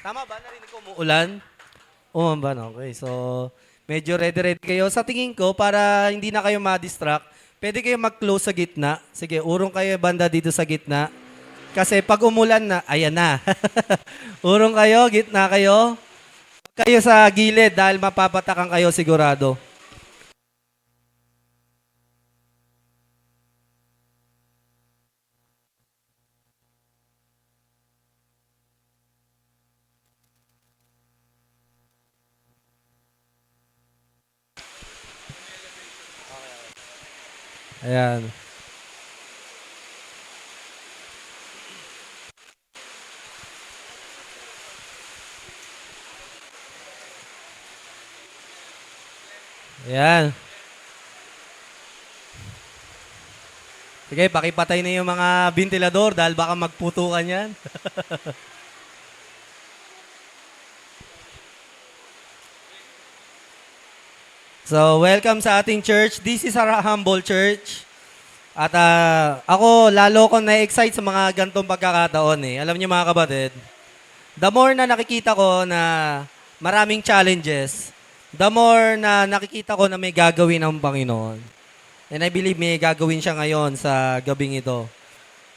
Tama ba? Narinig ko umuulan? Umuulan ba? Okay. So, medyo ready-ready kayo. Sa tingin ko, para hindi na kayo ma-distract, pwede kayo mag-close sa gitna. Sige, urong kayo banda dito sa gitna. Kasi pag umulan na, ayan na. Urong kayo, gitna kayo. Huwag kayo sa gilid dahil mapapatakan kayo sigurado. Ayan. Ayan. Sige, pakipatay na yung mga ventilador dahil baka magputukan yan. So, welcome sa ating church. This is our humble church. At ako, lalo ko na-excite sa mga gantong pagkakataon eh. Alam niyo mga kapatid, the more na nakikita ko na maraming challenges, the more na nakikita ko na may gagawin ang Panginoon. And I believe may gagawin siya ngayon sa gabing ito.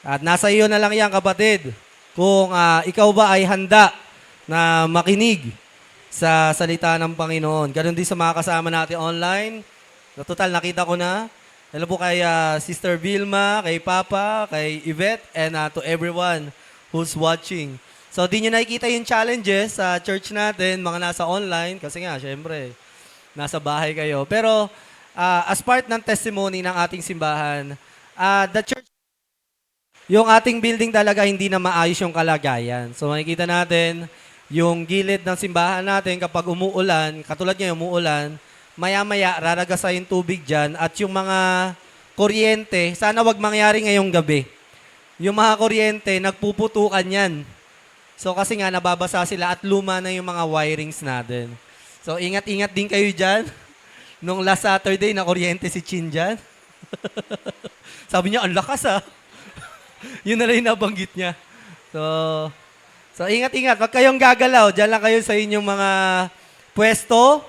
At nasa iyo na lang yan kapatid, kung ikaw ba ay handa na makinig sa salita ng Panginoon. Ganon din sa mga kasama natin online. Na total, nakita ko na. Hello po kay Sister Vilma, kay Papa, kay Yvette, and to everyone who's watching. So, di nyo nakikita yung challenges sa church natin, mga nasa online, kasi nga, syempre, nasa bahay kayo. Pero, as part ng testimony ng ating simbahan, the church, yung ating building talaga hindi na maayos yung kalagayan. So, makikita natin, yung gilid ng simbahan natin kapag umuulan, katulad niya umuulan, maya-maya raragasa yung tubig dyan at yung mga kuryente, sana wag mangyari ngayong gabi. Yung mga kuryente, nagpuputukan yan. So kasi nga nababasa sila at luma na yung mga wirings natin. So ingat-ingat din kayo dyan. Nung last Saturday, na kuryente si Chin dyan. Sabi niya, ang lakas ah. Yun na lang yung nabanggit niya. So ingat-ingat, wag kayong gagalaw. Diyan lang kayo sa inyong mga pwesto.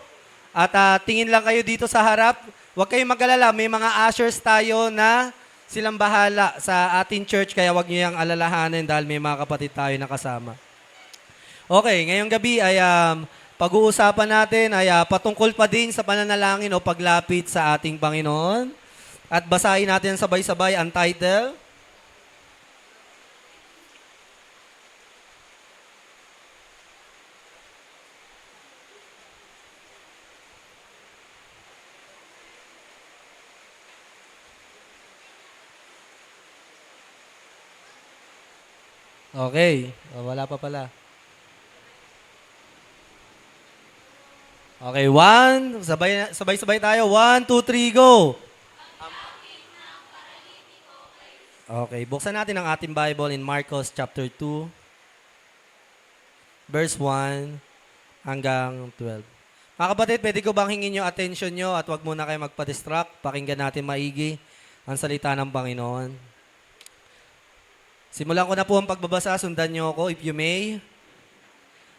At tingin lang kayo dito sa harap. Huwag kayong mag-alala. May mga ushers tayo na silang bahala sa ating church. Kaya huwag niyo yung alalahanin dahil may mga kapatid tayo na kasama. Okay, ngayong gabi ay pag-uusapan natin ay patungkol pa din sa pananalangin o paglapit sa ating Panginoon. At basahin natin sabay-sabay ang title. Okay. Wala pa pala. Okay, sabay-sabay tayo. 1, 2, 3, go! Okay, buksan natin ang ating Bible in Marcos chapter 2, verse 1 hanggang 12. Mga kapatid, pwede ko bang hingin yung attention nyo at wag muna kayo magpa-distract. Pakinggan natin maigi ang salita ng Panginoon. Simulan ko na po ang pagbabasa. Sundan nyo ako, if you may.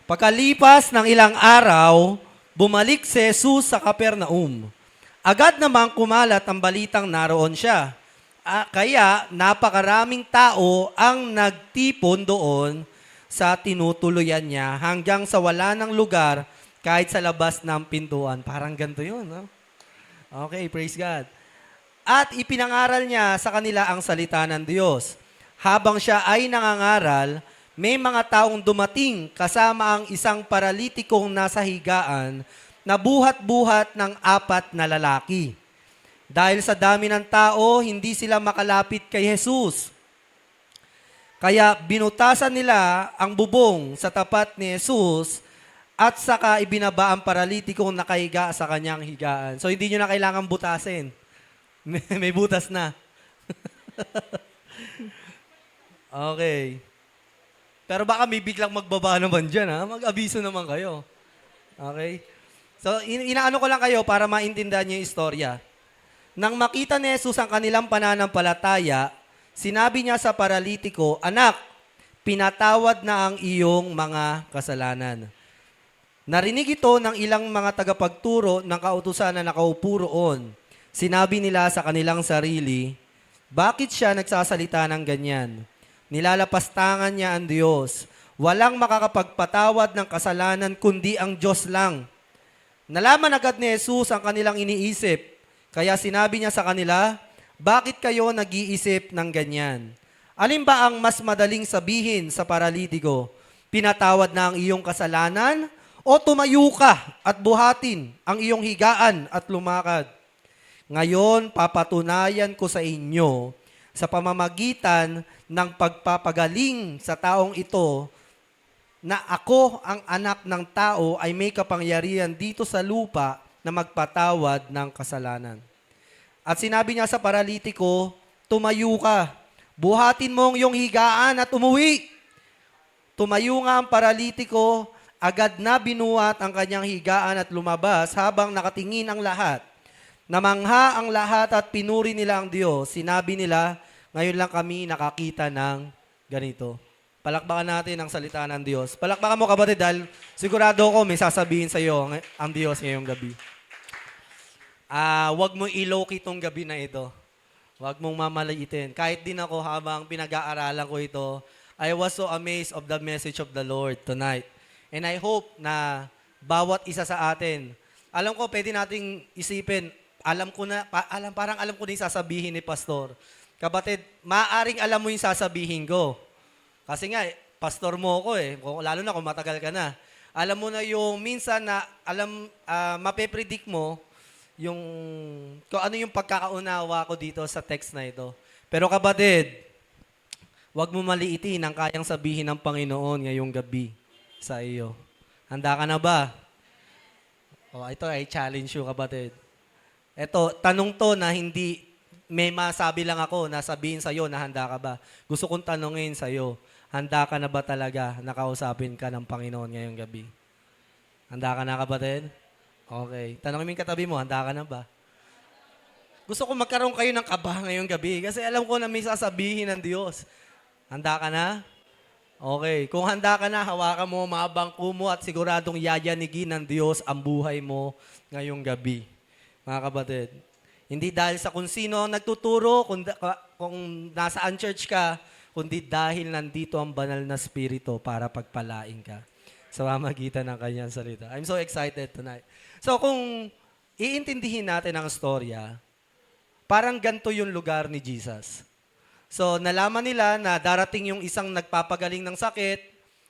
Pagkalipas ng ilang araw, bumalik si Jesus sa Capernaum. Agad namang kumalat ang balitang naroon siya. Kaya napakaraming tao ang nagtipon doon sa tinutuluyan niya hanggang sa wala ng lugar kahit sa labas ng pintuan. Parang ganito yun. No? Okay, praise God. At ipinangaral niya sa kanila ang salita ng Diyos. Habang siya ay nangangaral, may mga taong dumating kasama ang isang paralitikong nasa higaan na buhat-buhat ng 4 na lalaki. Dahil sa dami ng tao, hindi sila makalapit kay Jesus. Kaya binutasan nila ang bubong sa tapat ni Jesus at saka ibinaba ang paralitikong nakahiga sa kanyang higaan. So hindi nyo na kailangan butasin. May butas na. Okay. Pero baka may biglang magbaba naman dyan, ha? Mag-abiso naman kayo. Okay? So, inaano ko lang kayo para maintindihan niyo yung istorya. Nang makita ni Jesus ang kanilang pananampalataya, sinabi niya sa paralitiko, "Anak, pinatawad na ang iyong mga kasalanan. Narinig ito ng ilang mga tagapagturo ng kautusan na nakaupo roon. Sinabi nila sa kanilang sarili, bakit siya nagsasalita ng ganyan? Nilalapastangan niya ang Diyos. Walang makakapagpatawad ng kasalanan kundi ang Diyos lang. Nalaman agad ni Jesus ang kanilang iniisip. Kaya sinabi niya sa kanila, bakit kayo nag-iisip ng ganyan? Alin ba ang mas madaling sabihin sa paralitiko? Pinatawad na ang iyong kasalanan? O tumayo ka at buhatin ang iyong higaan at lumakad? Ngayon, papatunayan ko sa inyo sa pamamagitan ng pagpapagaling sa taong ito na ako, ang anak ng tao, ay may kapangyarihan dito sa lupa na magpatawad ng kasalanan. At sinabi niya sa paralitiko, tumayo ka, buhatin mo ang iyong higaan at umuwi. Tumayo nga ang paralitiko, agad na binuhat ang kanyang higaan at lumabas habang nakatingin ang lahat. Namangha ang lahat at pinuri nila ang Diyos. Sinabi nila, ngayon lang kami nakakita ng ganito. Palakpakan natin ang salita ng Diyos. Palakpakan mo kapatid dahil sigurado ko may sasabihin sa iyo ang Diyos ngayong gabi. Huwag mo i-low-key itong gabi na ito. Huwag mong mamaliitin. Kahit din ako habang pinag-aaralan ko ito, I was so amazed of the message of the Lord tonight. And I hope na bawat isa sa atin, alam ko pwede nating isipin, parang alam ko na yung sasabihin ni Pastor. Kapatid, maaaring alam mo yung sasabihin ko. Kasi nga, pastor mo ako lalo na kung matagal ka na. Alam mo na yung minsan na mape-predict mo yung kung ano yung pagkakaunawa ko dito sa text na ito. Pero kapatid, huwag mo maliitin ang kayang sabihin ng Panginoon ngayong gabi sa iyo. Handa ka na ba? Ito ay challenge you, kapatid. Ito, tanong to na hindi may masabi lang ako na sabihin sa iyo na handa ka ba. Gusto kong tanongin sa iyo, handa ka na ba talaga na kausapin ka ng Panginoon ngayong gabi? Handa ka na, kapatid? Okay. Tanongin mo yung katabi mo, handa ka na ba? Gusto ko magkaroon kayo ng kaba ngayong gabi kasi alam ko na may sasabihin ng Diyos. Handa ka na? Okay. Kung handa ka na, hawakan mo, mabangko mo at siguradong yayanigin ng Diyos ang buhay mo ngayong gabi. Mga kapatid, hindi dahil sa kung sino ang nagtuturo, kung nasaan church ka, kundi dahil nandito ang banal na spirito para pagpalain ka sa pamamagitan ng kanyang salita. I'm so excited tonight. So kung iintindihin natin ang storya, parang ganito yung lugar ni Jesus. So nalaman nila na darating yung isang nagpapagaling ng sakit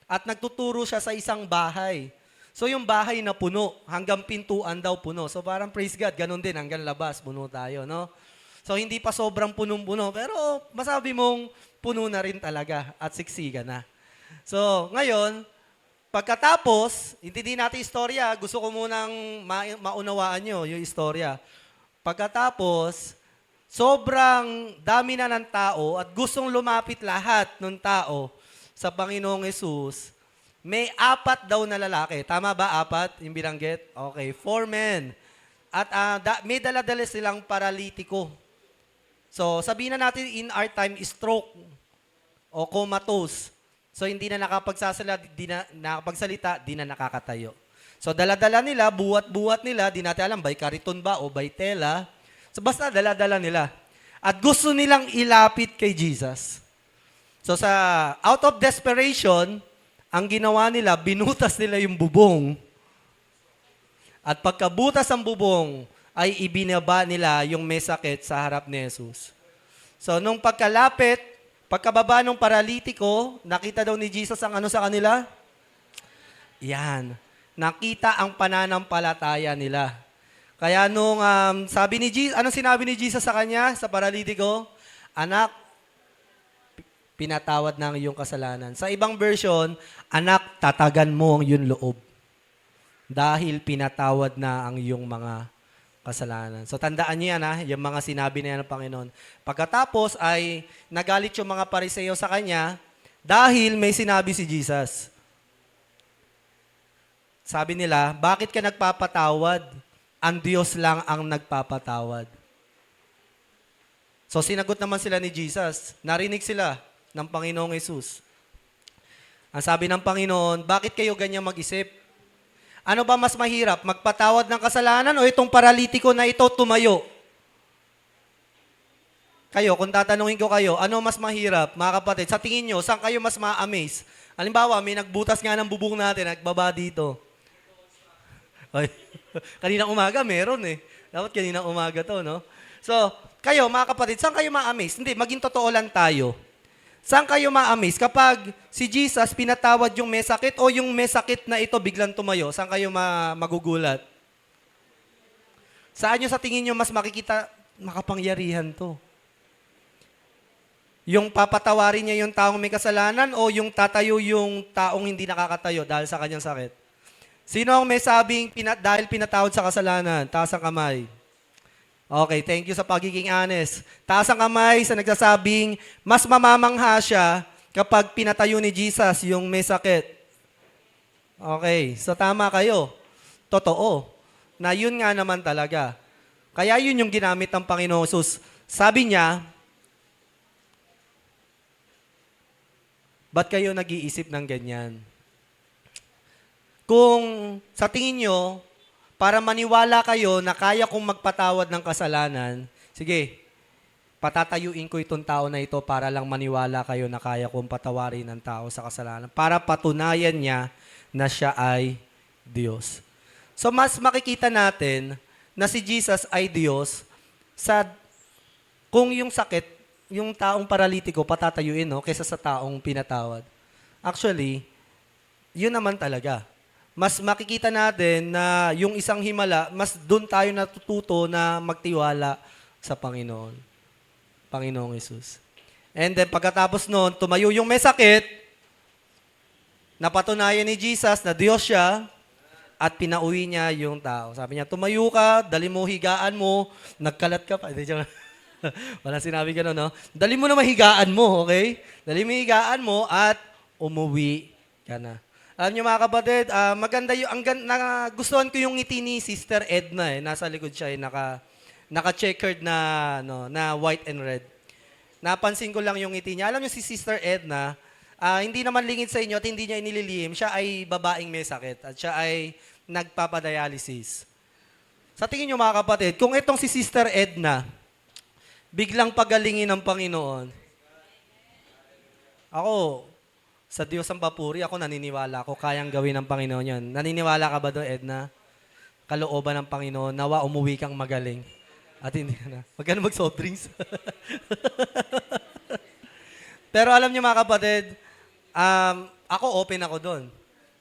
at nagtuturo siya sa isang bahay. So yung bahay na puno, hanggang pintuan daw puno. So parang praise God, ganun din, hanggang labas, puno tayo, no? So hindi pa sobrang punong-puno, pero masabi mong puno na rin talaga at siksiga na. So ngayon, pagkatapos, hindi natin istorya, gusto ko munang maunawaan nyo yung istorya. Pagkatapos, sobrang dami na ng tao at gustong lumapit lahat ng tao sa Panginoong Yesus. May 4 daw na lalaki. Tama ba? 4 yung binanggit? Okay. 4 men. At may dala-dala silang paralitiko. So, sabihin na natin in our time, stroke o comatose. So, hindi na nakapagsalita, di na nakakatayo. So, dala-dala nila, buwat-buwat nila, di natin alam, by kariton ba o by tela. So, basta dala-dala nila. At gusto nilang ilapit kay Jesus. So, out of desperation, ang ginawa nila, binutas nila yung bubong. At pagkabutas ang bubong, ay ibinaba nila yung may sakit sa harap ni Jesus. So, nung pagkababa ng paralitiko, nakita daw ni Jesus ang ano sa kanila? Yan. Nakita ang pananampalataya nila. Kaya nung sabi ni Jesus, anong sinabi ni Jesus sa kanya, sa paralitiko? Anak, pinatawad na ang iyong kasalanan. Sa ibang version, anak, tatagan mo ang iyong loob. Dahil pinatawad na ang iyong mga kasalanan. So tandaan niyo yan, yung mga sinabi na yan ng Panginoon. Pagkatapos ay nagalit yung mga Pariseo sa kanya dahil may sinabi si Jesus. Sabi nila, bakit ka nagpapatawad? Ang Diyos lang ang nagpapatawad. So sinagot naman sila ni Jesus. Narinig sila ng Panginoong Yesus. Ang sabi ng Panginoon, bakit kayo ganyan mag-isip? Ano ba mas mahirap, magpatawad ng kasalanan o itong paralitiko na ito tumayo? Kayo, kung tatanungin ko kayo, ano mas mahirap, mga kapatid? Sa tingin nyo, saan kayo mas ma-amaze? Halimbawa, may nagbutas nga ng bubong natin, nagbaba dito. Ay, kaninang umaga, meron eh. Dapat kaninang umaga to, no? So, kayo, mga kapatid, saan kayo ma-amaze? Hindi, maging totoo lang tayo. Saan kayo ma-amaze? Kapag si Jesus pinatawad yung may sakit o yung may sakit na ito biglang tumayo, saan kayo magugulat? Saan nyo sa tingin nyo mas makikita makapangyarihan to? Yung papatawarin niya yung taong may kasalanan o yung tatayo yung taong hindi nakakatayo dahil sa kanyang sakit? Sino ang may sabing dahil pinatawad sa kasalanan? Taas ang kamay. Okay, thank you sa pagiging honest. Taas ang kamay sa nagsasabing mas mamamangha siya kapag pinatayo ni Jesus yung may sakit. Okay, so tama kayo. Totoo. Na yun nga naman talaga. Kaya yun yung ginamit ng Panginoon Jesus. Sabi niya, ba't kayo nag-iisip ng ganyan? Kung sa tingin nyo, para maniwala kayo na kaya kong magpatawad ng kasalanan, sige, patatayuin ko itong tao na ito para lang maniwala kayo na kaya kong patawarin ng tao sa kasalanan. Para patunayan niya na siya ay Diyos. So mas makikita natin na si Jesus ay Diyos kung yung sakit, yung taong paralitiko patatayuin, no, kaysa sa taong pinatawad. Actually, yun naman talaga. Mas makikita natin na yung isang himala, mas doon tayo natututo na magtiwala sa Panginoon. Panginoong Hesus. And then pagkatapos noon, tumayo yung may sakit, napatunayan ni Jesus na Diyos siya, at pinauwi niya yung tao. Sabi niya, tumayo ka, dali mo higaan mo, nagkalat ka pa. Wala sinabi gano'n, no? Dali mo na mahigaan mo, okay? Dali mo higaan mo at umuwi ka na. Alam niyo mga kapatid, maganda yung, gustuhan ko yung ngiti ni Sister Edna eh. Nasa likod siya eh, naka-checkered na white and red. Napansin ko lang yung ngiti niya. Alam niyo si Sister Edna, hindi naman lingid sa inyo at hindi niya inililihim. Siya ay babaeng may sakit at siya ay nagpapadialysis. Sa tingin niyo mga kapatid, kung itong si Sister Edna, biglang pagalingin ng Panginoon, ako, sa Diyos ang papuri, ako naniniwala ako, kayang gawin ng Panginoon yun. Naniniwala ka ba doon, Edna? Kalooban ng Panginoon, nawa umuwi kang magaling. At hindi na. Wag ka na mag-soft drinks. Pero alam niyo mga kapatid, ako open ako doon.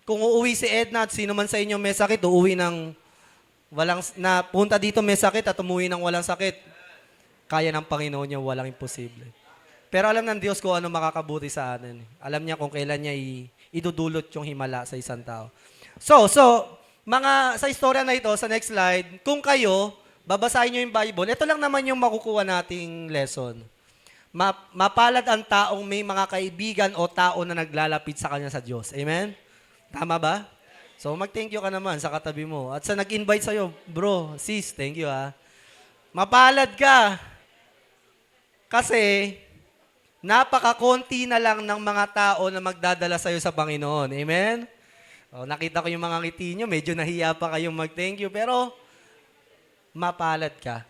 Kung uuwi si Edna at sino man sa inyo may sakit, uuwi ng punta dito may sakit at umuwi ng walang sakit, kaya ng Panginoon niya, walang imposible. Pero alam ng Diyos kung ano makakabuti sa atin. Alam niya kung kailan niya idudulot yung himala sa isang tao. So, sa istorya na ito, sa next slide, kung kayo, babasahin niyo yung Bible, ito lang naman yung makukuha nating lesson. Mapalad ang taong may mga kaibigan o tao na naglalapit sa kanya sa Diyos. Amen? Tama ba? So, mag-thank you ka naman sa katabi mo. At sa nag-invite sa'yo, bro, sis, thank you ha. Mapalad ka. Kasi, napakakonti na lang ng mga tao na magdadala sa'yo sa Panginoon. Amen? O, nakita ko yung mga ngiti nyo, medyo nahiya pa kayong mag-thank you, pero mapalad ka.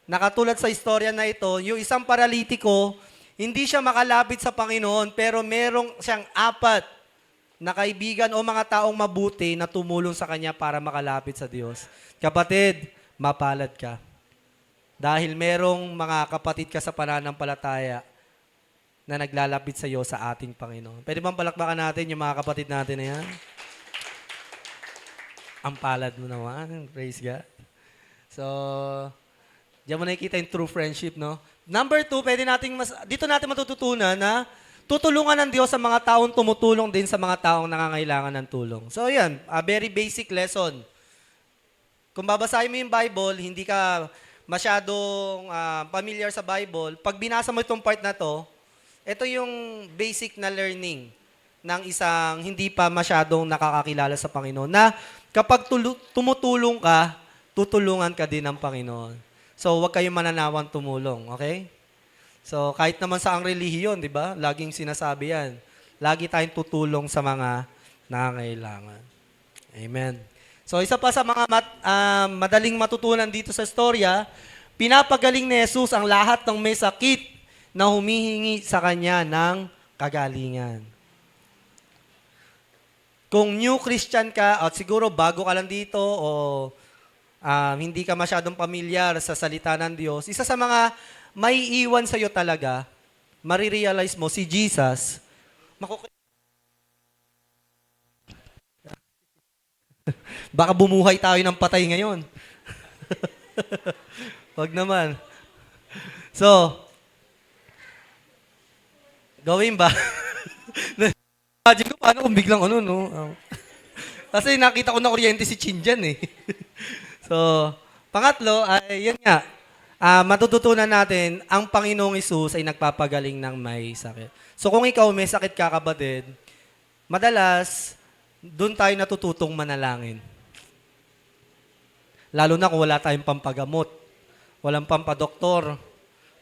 Nakatulad sa istorya na ito, yung isang paralitiko, hindi siya makalapit sa Panginoon, pero merong siyang 4 na kaibigan o mga taong mabuti na tumulong sa kanya para makalapit sa Diyos. Kapatid, mapalad ka. Dahil merong mga kapatid ka sa pananampalataya na naglalapit sa iyo sa ating Panginoon. Pwede bang palakpakan natin yung mga kapatid natin na yan? Ang palad mo naman. Praise God. So, diyan mo nakikita yung true friendship, no? Number 2, dito natin matututunan na tutulungan ng Diyos sa mga taong tumutulong din sa mga taong nangangailangan ng tulong. So, yan. A very basic lesson. Kung babasahin mo yung Bible, hindi ka masyadong familiar sa Bible, pag binasa mo itong part na to, ito yung basic na learning ng isang hindi pa masyadong nakakakilala sa Panginoon, na kapag tumutulong ka, tutulungan ka din ng Panginoon. So, huwag kayong mananawang tumulong, okay? So, kahit naman sa ang relihiyon, di ba? Laging sinasabi yan. Lagi tayong tutulong sa mga nangangailangan. Amen. So isa pa sa mga madaling matutunan dito sa istorya, pinapagaling ni Jesus ang lahat ng may sakit na humihingi sa kanya ng kagalingan. Kung new Christian ka at siguro bago ka lang dito o hindi ka masyadong pamilyar sa salita ng Diyos, isa sa mga may iwan sa iyo talaga, marirealize mo si Jesus, baka bumuhay tayo ng patay ngayon. Wag naman. So, gawin ba? Imagine ko paano kung biglang ano, no? Kasi nakita ko na kuryente si Chin dyan eh. So, pangatlo, ay yan nga. Matututunan natin, ang Panginoong Hesus ay nagpapagaling ng may sakit. So kung ikaw may sakit ka, kapatid, madalas, doon tayo natututong manalangin. Lalo na kung wala tayong pampagamot, walang pampadoktor,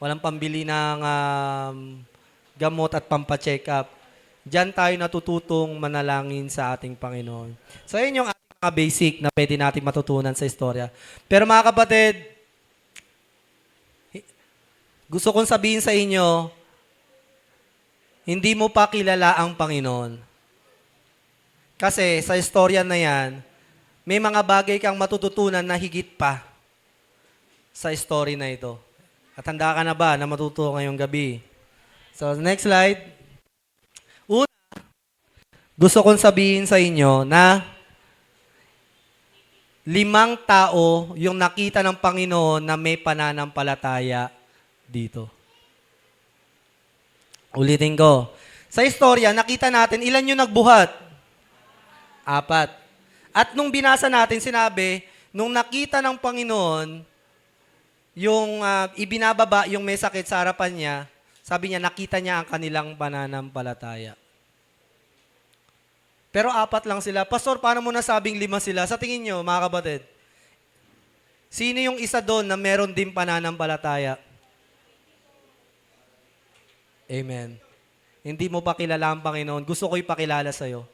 walang pambili ng gamot at pampacheck up. Diyan tayo natututong manalangin sa ating Panginoon. So yun yung ating mga basic na pwede natin matutunan sa istorya. Pero mga kapatid, gusto kong sabihin sa inyo, hindi mo pa kilala ang Panginoon. Kasi sa istorya na yan, may mga bagay kang matututunan na higit pa sa story na ito. At handa ka na ba na matuto ngayong gabi? So, next slide. Una, gusto kong sabihin sa inyo na 5 tao yung nakita ng Panginoon na may pananampalataya dito. Ulitin ko. Sa istorya, nakita natin ilan yung nagbuhat? 4. At nung binasa natin, sinabi, nung nakita ng Panginoon, yung ibinababa yung may sakit sa harapan niya, sabi niya, nakita niya ang kanilang pananampalataya. Pero 4 lang sila. Pastor, paano mo nasabing 5 sila? Sa tingin niyo, mga kapatid, sino yung isa doon na meron din pananampalataya? Amen. Hindi mo pa kilala ang Panginoon. Gusto ko ipakilala sa'yo.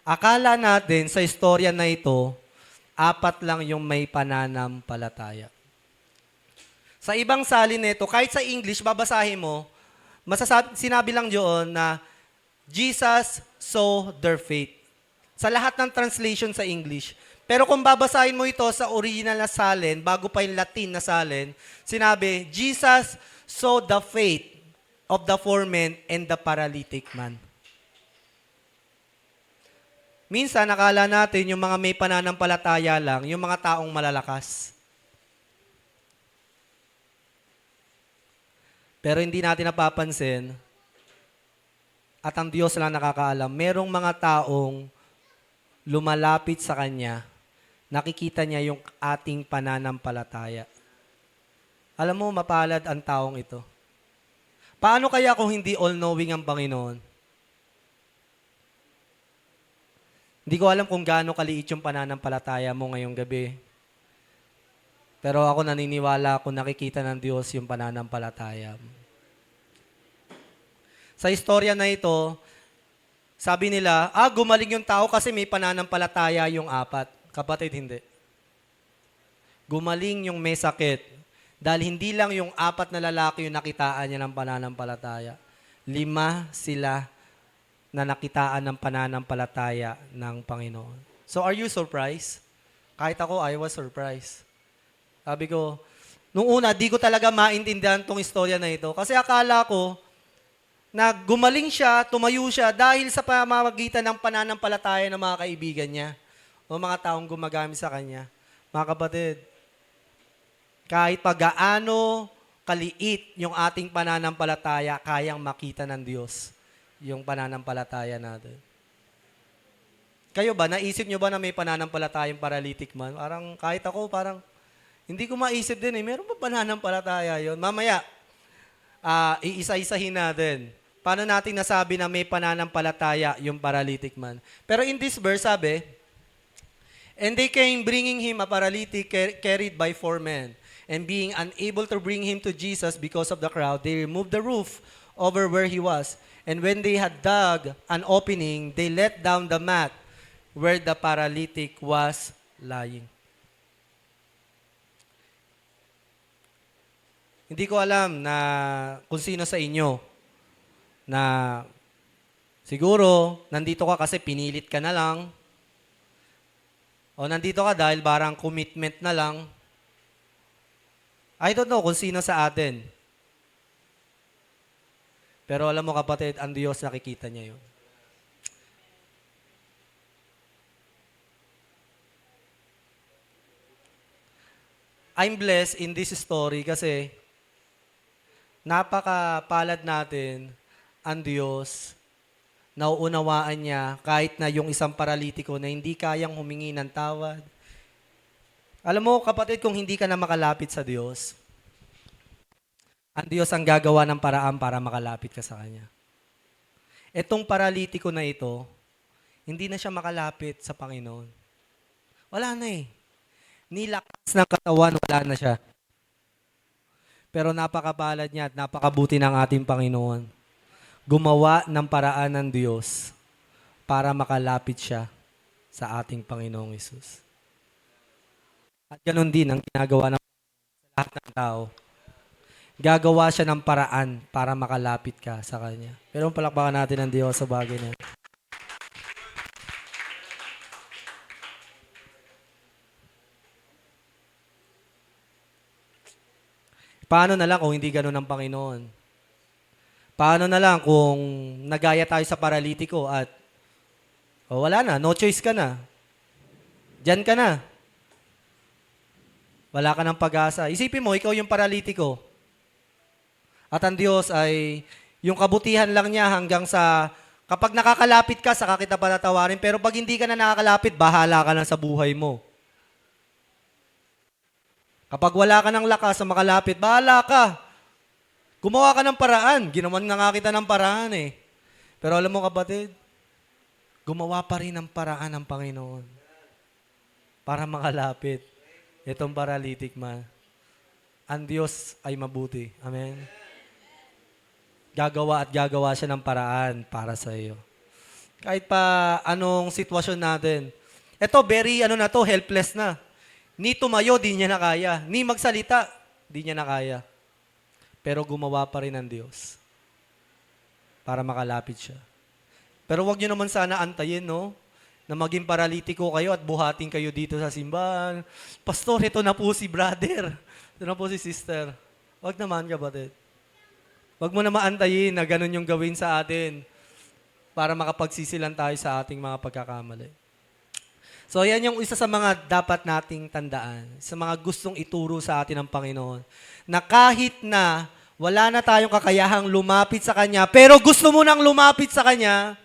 Akala natin sa istorya na ito, 4 lang yung may pananampalataya. Sa ibang salin nito, kahit sa English, babasahin mo, sinabi lang doon na Jesus saw their faith. Sa lahat ng translation sa English. Pero kung babasahin mo ito sa original na salin, bago pa yung Latin na salin, sinabi, Jesus saw the faith of the 4 men and the paralytic man. Minsan, nakala natin yung mga may pananampalataya lang, yung mga taong malalakas. Pero hindi natin napapansin, at ang Diyos lang nakakaalam, merong mga taong lumalapit sa Kanya, nakikita niya yung ating pananampalataya. Alam mo, mapalad ang taong ito. Paano kaya kung hindi all-knowing ang Panginoon? Hindi ko alam kung gaano kaliit yung pananampalataya mo ngayong gabi. Pero ako naniniwala kung nakikita ng Diyos yung pananampalataya mo. Sa istorya na ito, sabi nila, gumaling yung tao kasi may pananampalataya yung 4. Kapatid, hindi. Gumaling yung may sakit. Dahil hindi lang yung 4 na lalaki yung nakitaan niya ng pananampalataya. 5 sila na nakitaan ng pananampalataya ng Panginoon. So are you surprised? Kahit ako, I was surprised. Sabi ko, nung una, di ko talaga maintindihan tong istorya na ito. Kasi akala ko, na gumaling siya, tumayo siya, dahil sa pamamagitan ng pananampalataya ng mga kaibigan niya o mga taong gumagamit sa kanya. Mga kapatid, kahit pa gaano kaliit yung ating pananampalataya, kayang makita ng Diyos yung pananampalataya natin. Kayo ba, naisip nyo ba na may pananampalatayang paralytic man? Parang kahit ako, parang hindi ko maisip din meron ba pananampalataya yon? Mamaya, iisa-isahin natin. Paano natin nasabi na may pananampalataya yung paralytic man? Pero in this verse, sabi, and they came bringing him a paralytic carried by 4 men. And being unable to bring him to Jesus because of the crowd, they removed the roof over where he was. And when they had dug an opening, they let down the mat where the paralytic was lying. Hindi ko alam na kung sino sa inyo na siguro nandito ka kasi pinilit ka na lang o nandito ka dahil barang commitment na lang. I don't know kung sino sa atin. Pero alam mo kapatid, ang Diyos nakikita niya yun. I'm blessed in this story kasi napakapalad natin ang Diyos. Nauunawaan niya kahit na yung isang paralitiko na hindi kayang humingi ng tawad. Alam mo kapatid, kung hindi ka na makalapit sa Diyos, ang Diyos ang gagawa ng paraan para makalapit ka sa Kanya. Etong paralitiko na ito, hindi na siya makalapit sa Panginoon. Wala na eh. Nilakas ng katawan, wala na siya. Pero napakapalad niya at napakabuti ng ating Panginoon. Gumawa ng paraan ng Diyos para makalapit siya sa ating Panginoong Hesus. At ganun din ang ginagawa ng sa lahat ng tao. Gagawa siya ng paraan para makalapit ka sa Kanya. Pero palakpakan natin ang Diyos sa bagay na. Paano na lang kung hindi ganun ang Panginoon? Paano na lang kung nagaya tayo sa paralitiko at wala na, no choice ka na. Diyan ka na. Wala ka ng pag-asa. Isipin mo, ikaw yung paralitiko. At ang Diyos ay yung kabutihan lang niya hanggang sa kapag nakakalapit ka, saka kita patatawarin. Pero pag hindi ka na nakakalapit, bahala ka na sa buhay mo. Kapag wala ka ng lakas sa makalapit, bahala ka. Gumawa ka ng paraan. Ginawan na nga kita ng paraan eh. Pero alam mo kapatid, gumawa pa rin ng paraan ng Panginoon para makalapit itong paralytic man. Ang Diyos ay mabuti. Amen? Gagawa at gagawa siya ng paraan para sa iyo. Kahit pa anong sitwasyon natin. Ito, very helpless na. Ni tumayo, di niya na kaya. Ni magsalita, di niya na kaya. Pero gumawa pa rin ang Diyos para makalapit siya. Pero wag niyo naman sana antayin, no? Na maging paralitiko kayo at buhatin kayo dito sa simbahan. Pastor, ito na po si brother. Ito na po si sister. Wag naman, kapatid. Wag mo na maantayin na ganun yung gawin sa atin para makapagsisilan tayo sa ating mga pagkakamali. So, yan yung isa sa mga dapat nating tandaan, sa mga gustong ituro sa atin ng Panginoon, na kahit na wala na tayong kakayahang lumapit sa Kanya, pero gusto mo nang lumapit sa Kanya,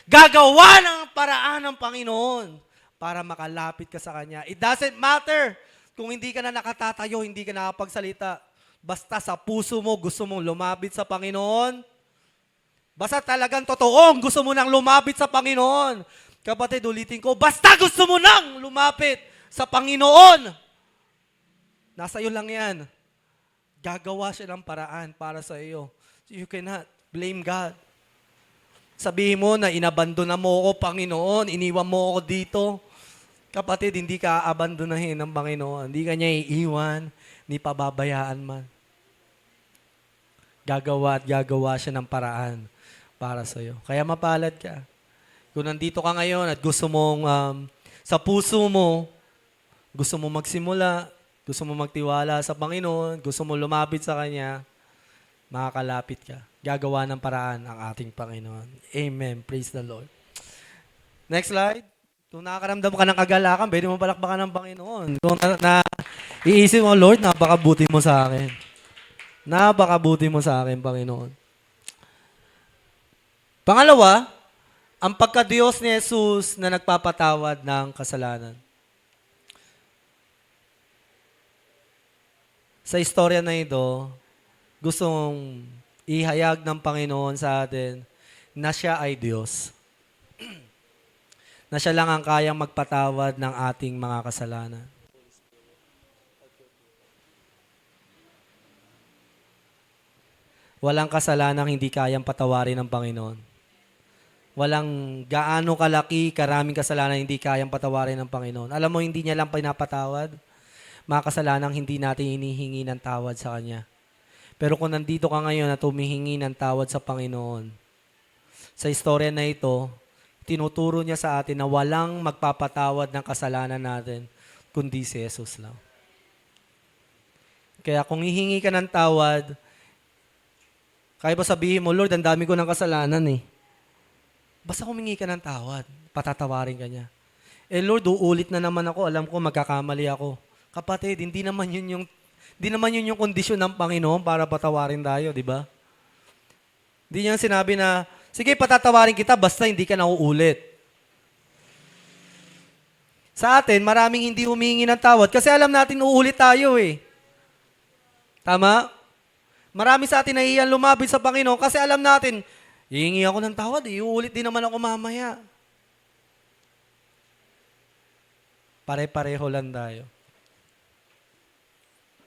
gagawa ng paraan ng Panginoon para makalapit ka sa Kanya. It doesn't matter kung hindi ka na nakatatayo, hindi ka nakapagsalita. Basta sa puso mo, gusto mong lumapit sa Panginoon. Basta talagang totoong gusto mo nang lumapit sa Panginoon. Kapatid, ulitin ko, basta gusto mo nang lumapit sa Panginoon. Nasa iyo lang yan. Gagawa siya ng paraan para sa iyo. You cannot blame God. Sabihin mo na inabandona mo ako, Panginoon, iniwan mo ako dito. Kapatid, hindi ka aabandonahin ng Panginoon. Hindi ka niya iiwan, ni pababayaan man. Gagawa at gagawa siya ng paraan para sa iyo. Kaya mapalad ka. Kung nandito ka ngayon at gusto mong, sa puso mo, gusto mo magsimula, gusto mo magtiwala sa Panginoon, gusto mo lumapit sa Kanya, makakalapit ka. Gagawa ng paraan ang ating Panginoon. Amen. Praise the Lord. Next slide. Kung nakakaramdam ka ng kagalakan, pwede mo palakpakan ng Panginoon. Kung iisip mo, Lord, napakabuti mo sa akin. Napakabuti mo sa akin, Panginoon. Pangalawa, ang pagka-Diyos ni Jesus na nagpapatawad ng kasalanan. Sa istorya na ito, gustong ihayag ng Panginoon sa atin na siya ay Diyos. Na siya lang ang kayang magpatawad ng ating mga kasalanan. Walang kasalanang hindi kayang patawarin ng Panginoon. Walang gaano kalaki, karaming kasalanan hindi kayang patawarin ng Panginoon. Alam mo, hindi niya lang pinapatawad. Mga kasalanang hindi natin hinihingi ng tawad sa Kanya. Pero kung nandito ka ngayon at humihingi ng tawad sa Panginoon, sa istorya na ito, tinuturo niya sa atin na walang magpapatawad ng kasalanan natin, kundi si Jesus lang. Kaya kung hihingi ka ng tawad, kaya ba sabihin mo, Lord, ang dami ko ng kasalanan eh. Basta humingi ka ng tawad, patatawarin ka niya. Eh Lord, uulit na naman ako, alam ko magkakamali ako. Kapatid, hindi naman yun yung kondisyon ng Panginoon para patawarin tayo, di ba? Hindi niya sinabi na, sige, patatawarin kita basta hindi ka na uulit. Sa atin, maraming hindi humingi ng tawad kasi alam natin uulit tayo eh. Tama? Marami sa atin nahihiyan lumapit sa Panginoon kasi alam natin, hihingi ako ng tawad, uulit din naman ako mamaya. Pare-pareho lang tayo.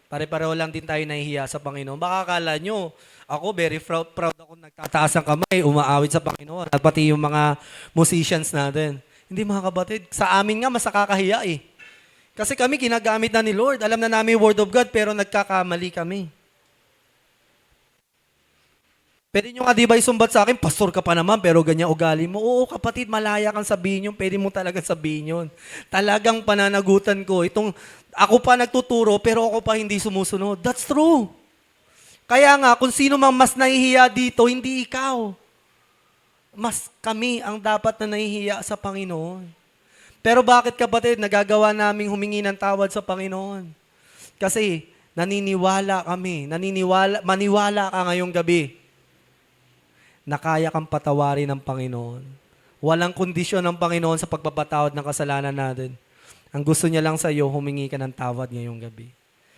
Pare-pareho lang din tayo nahihiya sa Panginoon. Baka akala nyo, ako very proud ako nagtataas ang kamay, umaawit sa Panginoon. At pati yung mga musicians natin. Hindi mga kabatid, sa amin nga mas nakakahiya eh. Kasi kami ginagamit na ni Lord. Alam na namin yung Word of God pero nagkakamali kami. Pwede nyo nga di ba isumbat sa akin, pastor ka pa naman, pero ganyan ugali mo. Oo kapatid, malaya kang sabihin yun, pwede mo talaga sabihin yun. Talagang pananagutan ko, ako pa nagtuturo, pero ako pa hindi sumusunod. That's true. Kaya nga, kung sino mang mas nahihiya dito, hindi ikaw. Mas kami ang dapat na nahihiya sa Panginoon. Pero bakit kapatid, nagagawa naming humingi ng tawad sa Panginoon? Kasi naniniwala kami, maniwala ka ngayong gabi na kaya kang patawarin ng Panginoon. Walang kondisyon ng Panginoon sa pagpapatawad ng kasalanan natin. Ang gusto niya lang sa iyo, humingi ka ng tawad ngayong gabi.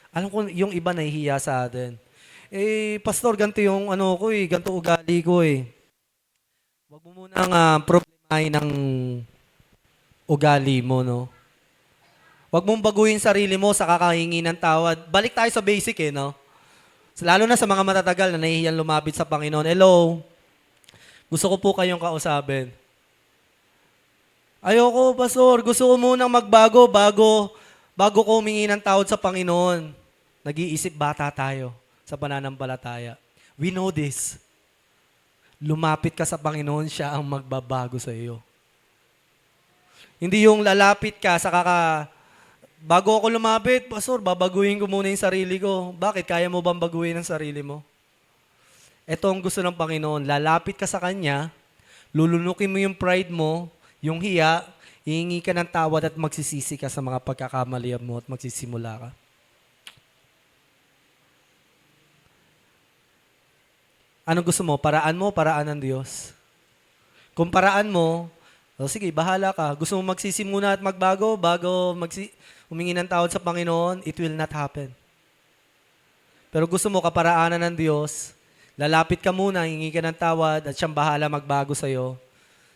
Alam ko, yung iba nahihiya sa atin. Eh, pastor, ganito yung ganito ugali ko eh. Huwag mo munang problemahin ng ugali mo, no? Huwag mong baguhin sarili mo sa kakahingi ng tawad. Balik tayo sa basic eh, no? Lalo na sa mga matatagal na nahihiyan lumapit sa Panginoon. Hello? Gusto ko po kayong kausapin. Ayoko, pastor. Gusto ko munang magbago bago ko humingi ng tawad sa Panginoon. Nag-iisip bata tayo sa pananampalataya. We know this. Lumapit ka sa Panginoon, siya ang magbabago sa iyo. Hindi yung lalapit ka sa bago ako lumapit, pastor, babaguhin ko muna yung sarili ko. Bakit? Kaya mo bang baguhin ang sarili mo? Ito ang gusto ng Panginoon. Lalapit ka sa Kanya, lulunukin mo yung pride mo, yung hiya, hihingi ka ng tawad at magsisisi ka sa mga pagkakamali mo at magsisimula ka. Ano gusto mo? Paraan mo, paraan ng Diyos. Kung paraan mo, sige, bahala ka. Gusto mo magsisimula at magbago bago humingi ng tawad sa Panginoon, it will not happen. Pero gusto mo kaparaanan ng Diyos, lalapit ka muna, hingi ka ng tawad, at siyang bahala magbago sa'yo.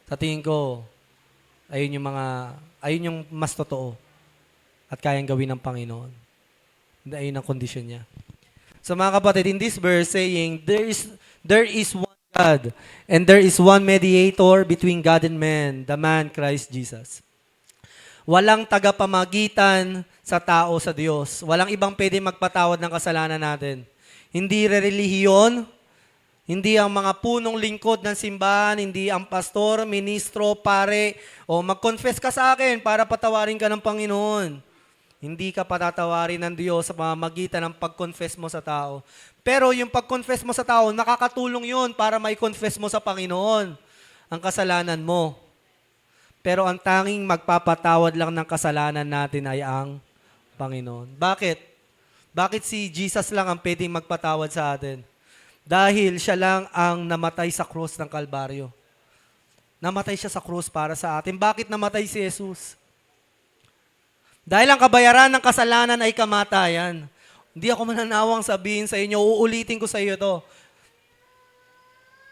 Sa tingin ko, ayun yung mas totoo at kayang gawin ng Panginoon. Ayun ang kondisyon niya. So mga kapatid, in this verse saying, there is one God, and there is one mediator between God and man, the man Christ Jesus. Walang tagapamagitan sa tao sa Diyos. Walang ibang pwede magpatawad ng kasalanan natin. Hindi relihiyon, hindi ang mga punong lingkod ng simbahan, hindi ang pastor, ministro, pare, o mag-confess ka sa akin para patawarin ka ng Panginoon. Hindi ka patatawarin ng Diyos sa pamamagitan ng pag-confess mo sa tao. Pero yung pag-confess mo sa tao, nakakatulong yun para mai-confess mo sa Panginoon ang kasalanan mo. Pero ang tanging magpapatawad lang ng kasalanan natin ay ang Panginoon. Bakit? Bakit si Jesus lang ang pwedeng magpatawad sa atin? Dahil siya lang ang namatay sa krus ng Kalbaryo. Namatay siya sa krus para sa atin. Bakit namatay si Jesus? Dahil ang kabayaran ng kasalanan ay kamatayan. Hindi ako mananawang sabihin sa inyo, uulitin ko sa iyo to.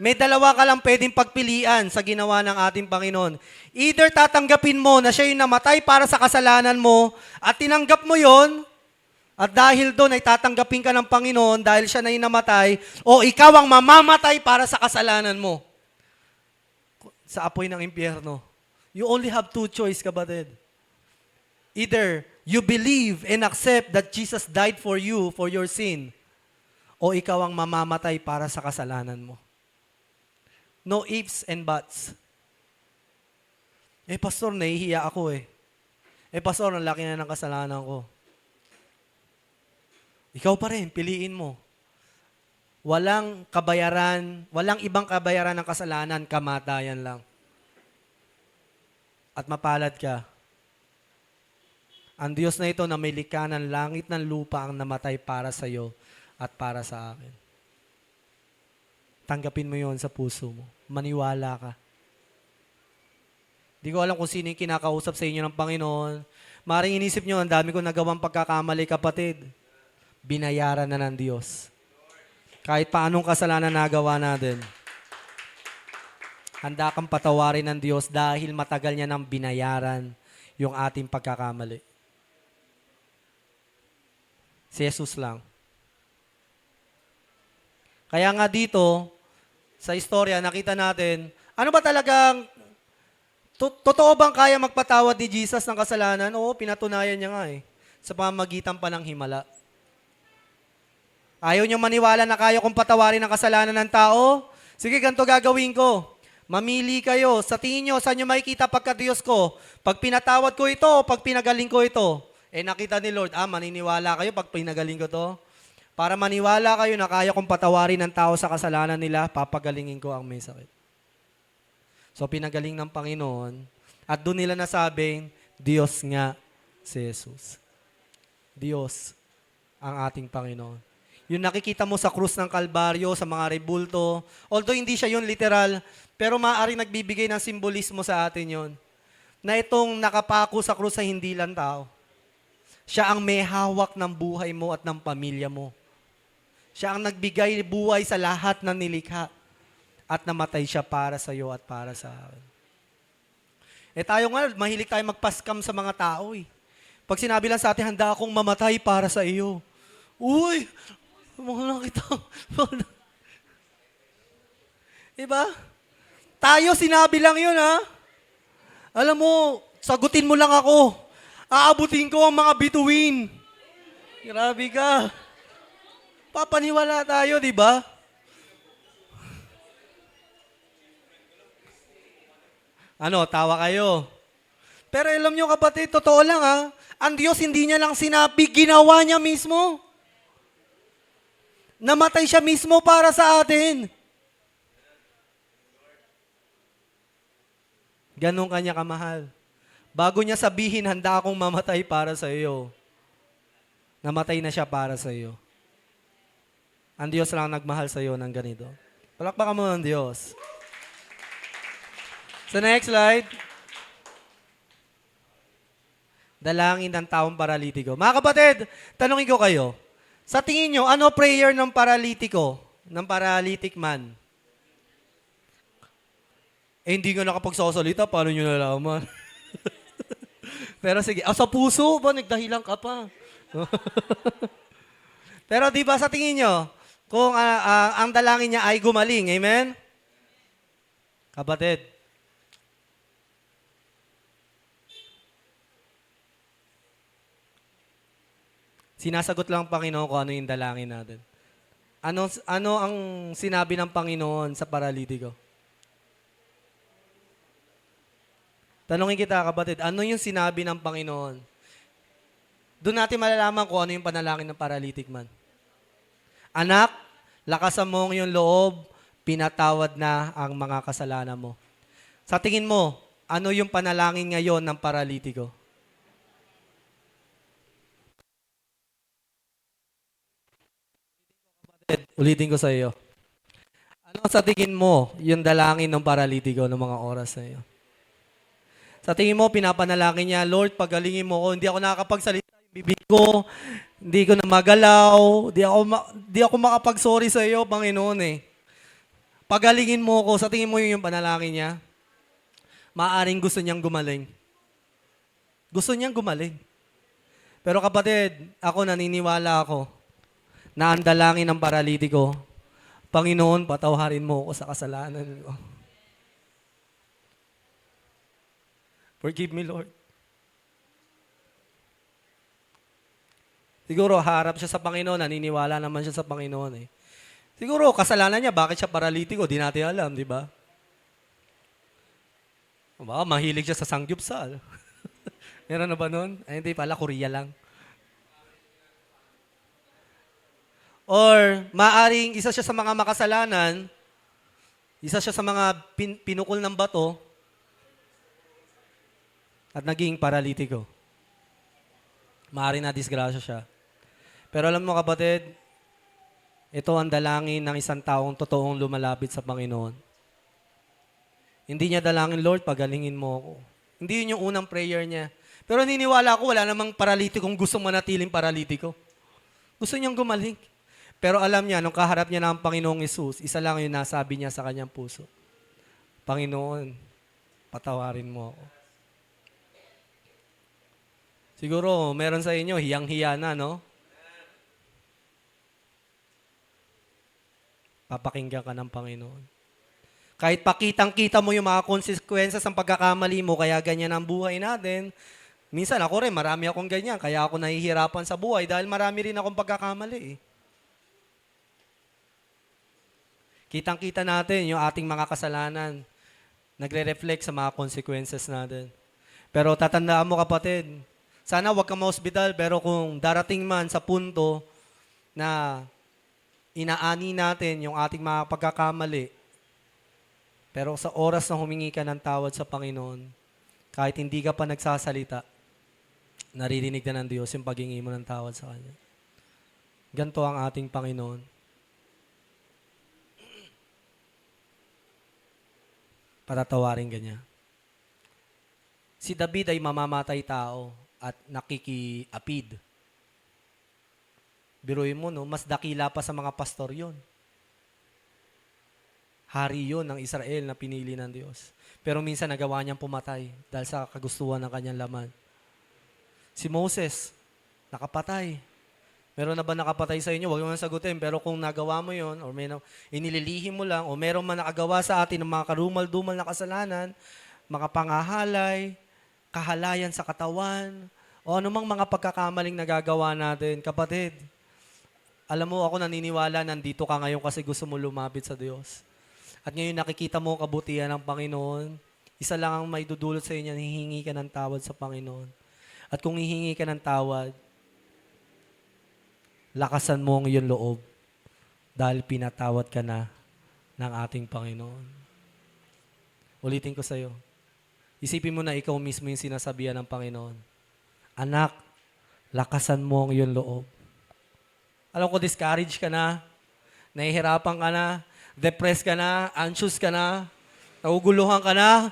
May dalawa ka lang pwedeng pagpilian sa ginawa ng ating Panginoon. Either tatanggapin mo na siya yung namatay para sa kasalanan mo at tinanggap mo yon, At dahil doon ay tatanggapin ka ng Panginoon dahil siya na yung namatay, o ikaw ang mamamatay para sa kasalanan mo sa apoy ng impyerno. You only have two choice, kapatid. Either you believe and accept that Jesus died for you, for your sin, o ikaw ang mamamatay para sa kasalanan mo. No ifs and buts. Pastor, nahihiya ako eh. Pastor, ang laki na ng kasalanan ko. Ikaw pa rin, piliin mo. Walang kabayaran, walang ibang kabayaran ng kasalanan, kamatayan lang. At mapalad ka. Ang Diyos na ito na may likha ng langit ng lupa ang namatay para sa iyo at para sa akin. Tanggapin mo yon sa puso mo. Maniwala ka. Di ko alam kung sino yung kinakausap sa inyo ng Panginoon. Maring inisip nyo, ang dami ko nagawang pagkakamali, kapatid. Binayaran na ng Diyos. Kahit paanong kasalanan nagawa natin, handa kang patawarin ng Diyos dahil matagal niya nang binayaran yung ating pagkakamali. Si Jesus lang. Kaya nga dito, sa istorya, nakita natin, ano ba talagang, totoo bang kaya magpatawad ni Jesus ng kasalanan? Oo, pinatunayan niya nga eh. Sa pamamagitan pa ng himala. Ayaw niyong maniwala na kaya kong patawarin ang kasalanan ng tao? Sige, ganito gagawin ko. Mamili kayo. Sa tingin nyo, saan nyo makikita pagka-Diyos ko? Pag pinatawad ko ito o pag pinagaling ko ito? Nakita ni Lord, maniniwala kayo pag pinagaling ko to? Para maniwala kayo na kaya kong patawarin ng tao sa kasalanan nila, papagalingin ko ang may sakit. So, pinagaling ng Panginoon. At doon nila nasabing, Diyos nga si Jesus. Diyos ang ating Panginoon. Yung nakikita mo sa krus ng Kalbaryo, sa mga rebulto, although hindi siya yun literal, pero maaaring nagbibigay ng simbolismo sa atin yon. Na itong nakapako sa krus ay hindi lang tao. Siya ang may hawak ng buhay mo at ng pamilya mo. Siya ang nagbigay buhay sa lahat ng nilikha at namatay siya para sa iyo at para sa akin. Tayo nga, mahilig tayo magpaskam sa mga tao eh. Pag sinabi lang sa atin, handa akong mamatay para sa iyo. Uy! Mahal lang kita. Diba? Tayo, sinabi lang yun, ha? Alam mo, sagutin mo lang ako. Aabutin ko ang mga bituin. Grabe ka. Papaniwala tayo, di ba? Tawa kayo. Pero alam nyo, kapatid, totoo lang, ha? Ang Diyos hindi niya lang sinabi, ginawa niya mismo. Namatay siya mismo para sa atin. Ganon kanya kamahal. Bago niya sabihin, handa akong mamatay para sa iyo. Namatay na siya para sa iyo. Ang Diyos lang nagmahal sa iyo ng ganito. Palakpakan mo ng Diyos. Sa next slide. Dalangin ng taong paralitiko. Mga kapatid, tanungin ko kayo. Sa tingin nyo, ano prayer ng paralitiko? Ng paralytic man? Hindi nga nakapagsasalita, paano nyo nalaman? Pero sige, sa puso ba, nagdahilan ka pa? Pero di ba sa tingin nyo, kung ang dalangin niya ay gumaling, amen? Kapatid, sinasagot lang ng Panginoon kung ano yung dalangin natin. Ano ang sinabi ng Panginoon sa paralitiko? Tanungin kita, kapatid, ano yung sinabi ng Panginoon? Doon natin malalaman kung ano yung panalangin ng paralytic man. Anak, lakasan mo ang iyong loob, pinatawad na ang mga kasalanan mo. Sa tingin mo, ano yung panalangin ngayon ng paralitiko? Ulitin ko sa iyo. Ano sa tingin mo yung dalangin ng paralitiko ng mga oras na iyo? Sa tingin mo, pinapanalangin niya, Lord, pagalingin mo ko. Hindi ako nakakapagsalita yung bibig ko. Hindi ko na magalaw. Di ako makapag-sorry sa iyo, Panginoon eh. Pagalingin mo ko. Sa tingin mo yung panalangin niya? Maaring gusto niyang gumaling. Gusto niyang gumaling. Pero kapatid, ako naniniwala ako na ang dalangin ng paralitiko, Panginoon, patawarin mo ako sa kasalanan ko. Forgive me, Lord. Siguro harap siya sa Panginoon, naniniwala naman siya sa Panginoon eh. Siguro kasalanan niya, bakit siya paralitiko, di natin alam, di ba? Baka mahilig siya sa sanggupsal. Meron na ba nun? Ay, hindi pala, Korea lang. Or maaring isa siya sa mga makasalanan, isa siya sa mga pinukol ng bato, at naging paralitiko. Maaring na disgrasya siya. Pero alam mo kapatid, ito ang dalangin ng isang taong totoong lumalapit sa Panginoon. Hindi niya dalangin, Lord, pagalingin mo ako. Hindi yun yung unang prayer niya. Pero niniwala ako, wala namang paralitikong gustong manatiling paralitiko. Gusto niyang gumaling. Pero alam niya, nung kaharap niya ng Panginoong Yesus, isa lang yung nasabi niya sa kanyang puso. Panginoon, patawarin mo ako. Siguro, meron sa inyo, hiyang-hiya na, no? Papakinggan ka ng Panginoon. Kahit pakitang-kita mo yung mga consequences ng pagkakamali mo, kaya ganyan ang buhay natin. Minsan ako rin, marami akong ganyan, kaya ako nahihirapan sa buhay dahil marami rin akong pagkakamali. Kitang-kita natin yung ating mga kasalanan. Nagre-reflect sa mga consequences natin. Pero tatandaan mo kapatid, sana wag ka ma-hospital, pero kung darating man sa punto na inaani natin yung ating mga pagkakamali, pero sa oras na humingi ka ng tawad sa Panginoon, kahit hindi ka pa nagsasalita, naririnig na ng Diyos yung paghingi mo ng tawad sa Kanya. Ganito ang ating Panginoon. Patatawarin ka niya. Si David ay mamamatay tao at nakikiapid. Biruin mo, no? Mas dakila pa sa mga pastor yon. Hari yon ng Israel na pinili ng Diyos. Pero minsan nagawa niyang pumatay dahil sa kagustuhan ng kanyang laman. Si Moses, nakapatay. Meron na ba nakapatay sa inyo? Huwag mo nang sagutin. Pero kung nagawa mo yon, or may inililihim mo lang, o meron man nakagawa sa atin ng mga karumal-dumal na kasalanan, mga pangahalay, kahalayan sa katawan, o anumang mga pagkakamaling nagagawa natin, kapatid, alam mo, ako naniniwala, nandito ka ngayon kasi gusto mo lumapit sa Diyos. At ngayon nakikita mo kabutihan ng Panginoon, isa lang ang may dudulot sa inyo, hihingi ka ng tawad sa Panginoon. At kung hihingi ka ng tawad, lakasan mo ang iyong loob dahil pinatawad ka na ng ating Panginoon. Ulitin ko sa iyo. Isipin mo na ikaw mismo yung sinasabihan ng Panginoon. Anak, lakasan mo ang iyong loob. Alam ko, discouraged ka na, nahihirapan ka na, depressed ka na, anxious ka na, naguguluhan ka na.